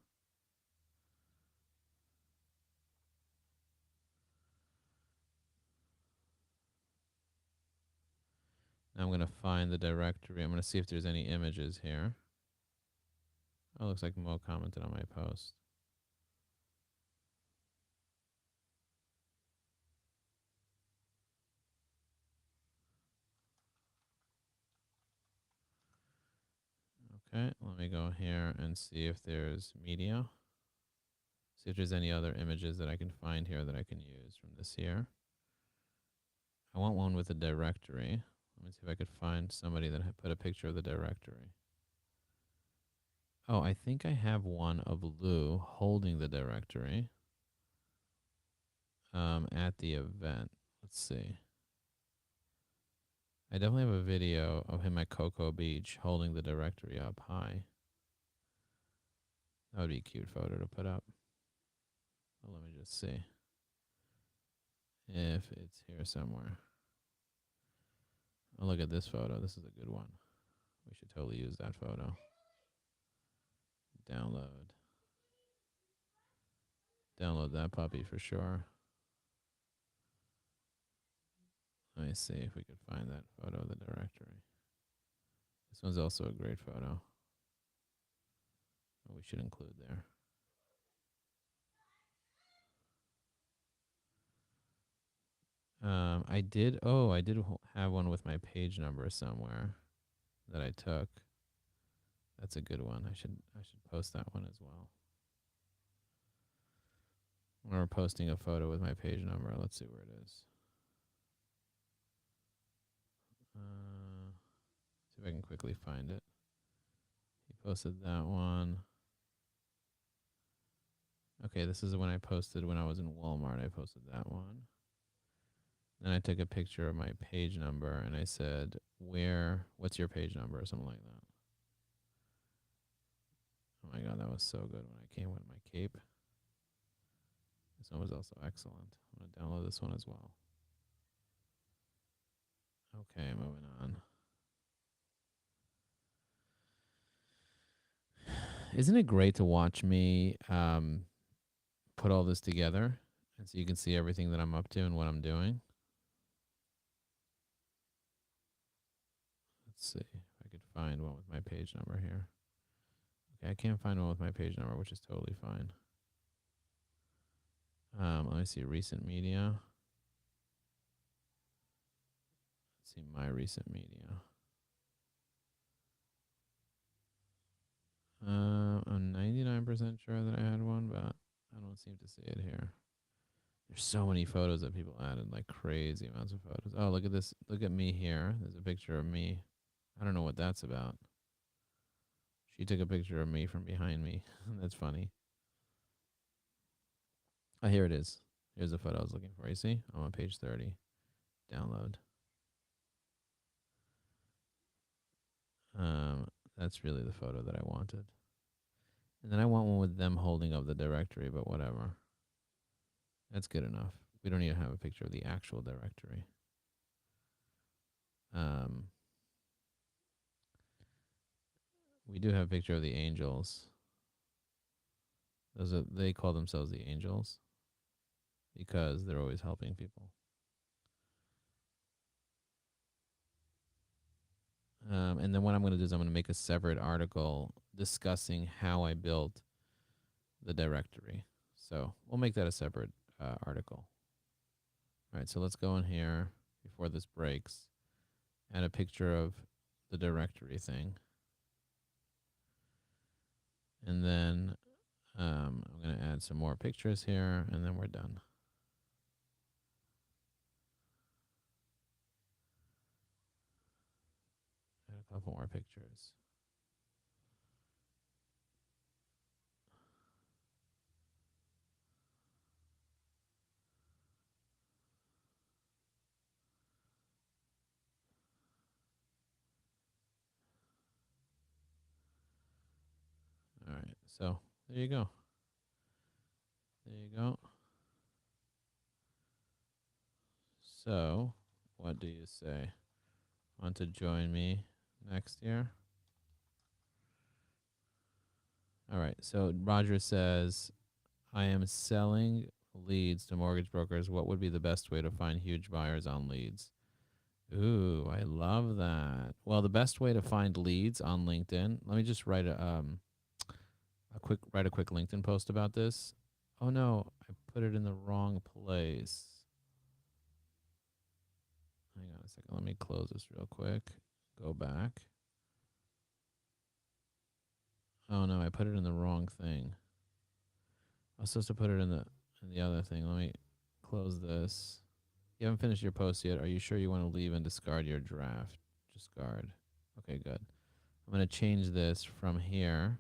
Now I'm going to find the directory. I'm going to see if there's any images here. Oh, looks like Mo commented on my post. Okay, let me go here and see if there's media. See if there's any other images that I can find here that I can use from this here. I want one with a directory. Let me see if I could find somebody that put a picture of the directory. Oh, I think I have one of Lou holding the directory at the event. Let's see. I definitely have a video of him at Cocoa Beach holding the directory up high. That would be a cute photo to put up. Well, let me just see if it's here somewhere. Oh, look at this photo. This is a good one. We should totally use that photo. Download. Download that puppy for sure. Let me see if we could find that photo of the directory. This one's also a great photo. We should include there. I did have one with my page number somewhere that I took. That's a good one. I should post that one as well. We're posting a photo with my page number. Let's see where it is. See if I can quickly find it. He posted that one. Okay, this is when I posted when I was in Walmart. I posted that one. Then I took a picture of my page number and I said, what's your page number or something like that. Oh my God, that was so good when I came with my cape. This one was also excellent. I'm going to download this one as well. Okay, moving on. Isn't it great to watch me put all this together and so you can see everything that I'm up to and what I'm doing? Let's see if I could find one with my page number here. Okay, I can't find one with my page number, which is totally fine. Let me see recent media. Let's see my recent media. I'm 99% sure that I had one, but I don't seem to see it here. There's so many photos that people added, like crazy amounts of photos. Oh, look at this. Look at me here. There's a picture of me. I don't know what that's about. She took a picture of me from behind me. That's funny. Oh, here it is. Here's the photo I was looking for. You see? I'm on page 30. Download. Um, that's really the photo that I wanted. And then I want one with them holding up the directory, but whatever. That's good enough. We don't need to have a picture of the actual directory. Um, we do have a picture of the angels. They call themselves the angels because they're always helping people. And then what I'm going to do is I'm going to make a separate article discussing how I built the directory. So we'll make that a separate article. All right, so let's go in here before this breaks. Add a picture of the directory thing. And then I'm going to add some more pictures here, and then we're done. Add a couple more pictures. All right, so there you go. There you go. So, what do you say? Want to join me next year? All right. So Roger says, I am selling leads to mortgage brokers. What would be the best way to find huge buyers on leads? Ooh, I love that. Well, the best way to find leads on LinkedIn. Let me just write a quick LinkedIn post about this. Oh no, I put it in the wrong place. Hang on a second. Let me close this real quick. Go back. Oh no, I put it in the wrong thing. I was supposed to put it in the other thing. Let me close this. You haven't finished your post yet. Are you sure you want to leave and discard your draft? Discard. Okay, good. I'm going to change this from here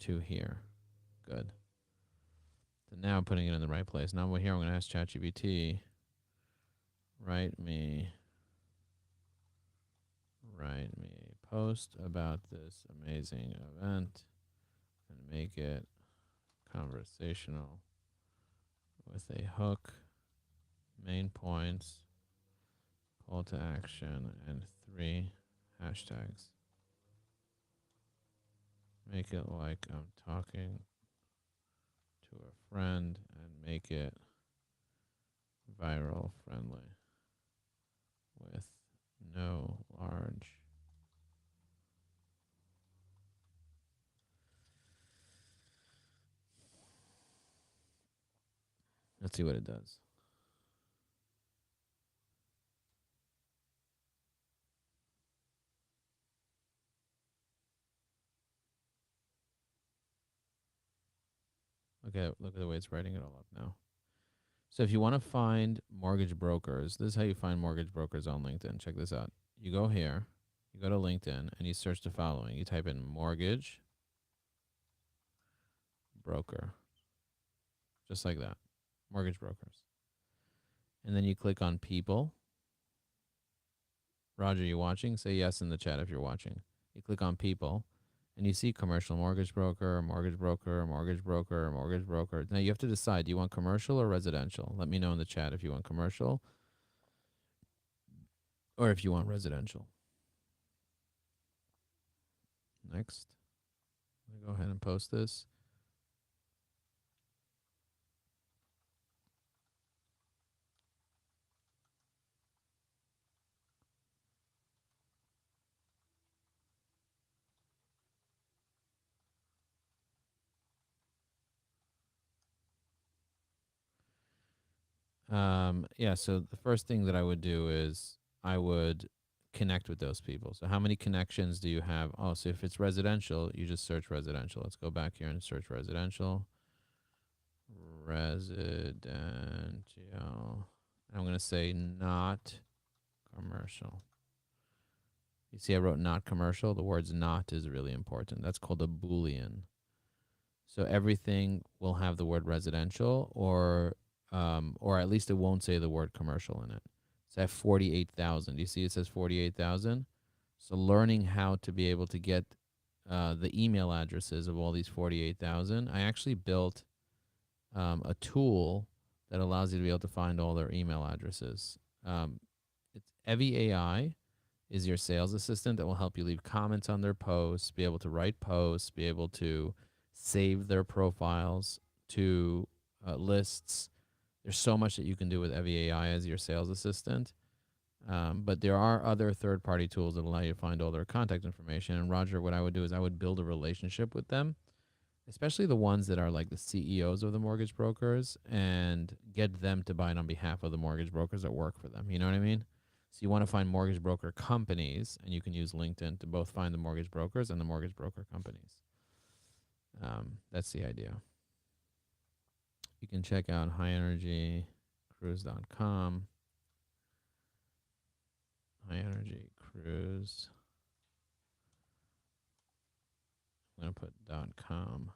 to here. Good. So now I'm putting it in the right place. Now here I'm going to ask ChatGPT, write me a post about this amazing event and make it conversational with a hook, main points, call to action, and 3 hashtags. Make it like I'm talking to a friend and make it viral friendly with no large. Let's see what it does. Okay, look at the way it's writing it all up now. So if you want to find mortgage brokers, this is how you find mortgage brokers on LinkedIn. Check this out. You go here, you go to LinkedIn, and you search the following. You type in mortgage broker. just like that. Mortgage brokers. And then you click on people. Roger, you watching? Say yes in the chat if you're watching. You click on people and you see commercial mortgage broker, mortgage broker, mortgage broker, mortgage broker. Now you have to decide, do you want commercial or residential? Let me know in the chat if you want commercial or if you want residential. Next. I'm going to go ahead and post this. Yeah, so the first thing that I would do is I would connect with those people. So how many connections do you have? Oh, so if it's residential, you just search residential. Let's go back here and search residential. Residential. I'm going to say not commercial. You see I wrote not commercial. The words not is really important. That's called a Boolean. So everything will have the word residential or at least it won't say the word commercial in it. So I have 48,000. You see it says 48,000? So learning how to be able to get the email addresses of all these 48,000, I actually built a tool that allows you to be able to find all their email addresses. It's Evie AI is your sales assistant that will help you leave comments on their posts, be able to write posts, be able to save their profiles to lists. There's so much that you can do with Evie AI as your sales assistant. But there are other third-party tools that allow you to find all their contact information. And Roger, what I would do is I would build a relationship with them, especially the ones that are like the CEOs of the mortgage brokers, and get them to buy it on behalf of the mortgage brokers that work for them. You know what I mean? So you want to find mortgage broker companies, and you can use LinkedIn to both find the mortgage brokers and the mortgage broker companies. That's the idea. You can check out highenergycruise.com. High Energy Cruise. I'm going to put .com.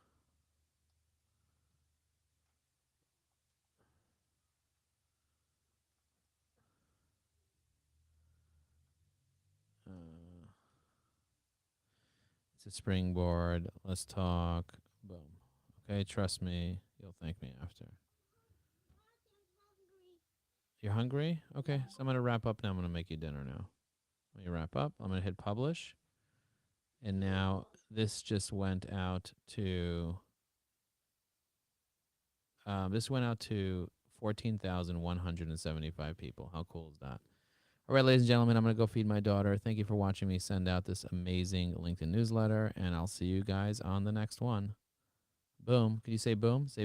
It's a springboard. Let's talk. Boom. Okay, trust me. You'll thank me after. You're hungry? Okay, so I'm going to wrap up now. I'm going to make you dinner now. Let me wrap up. I'm going to hit publish. And now this just went out to 14,175 people. How cool is that? All right, ladies and gentlemen, I'm going to go feed my daughter. Thank you for watching me send out this amazing LinkedIn newsletter, and I'll see you guys on the next one. Boom. Could you say boom? Say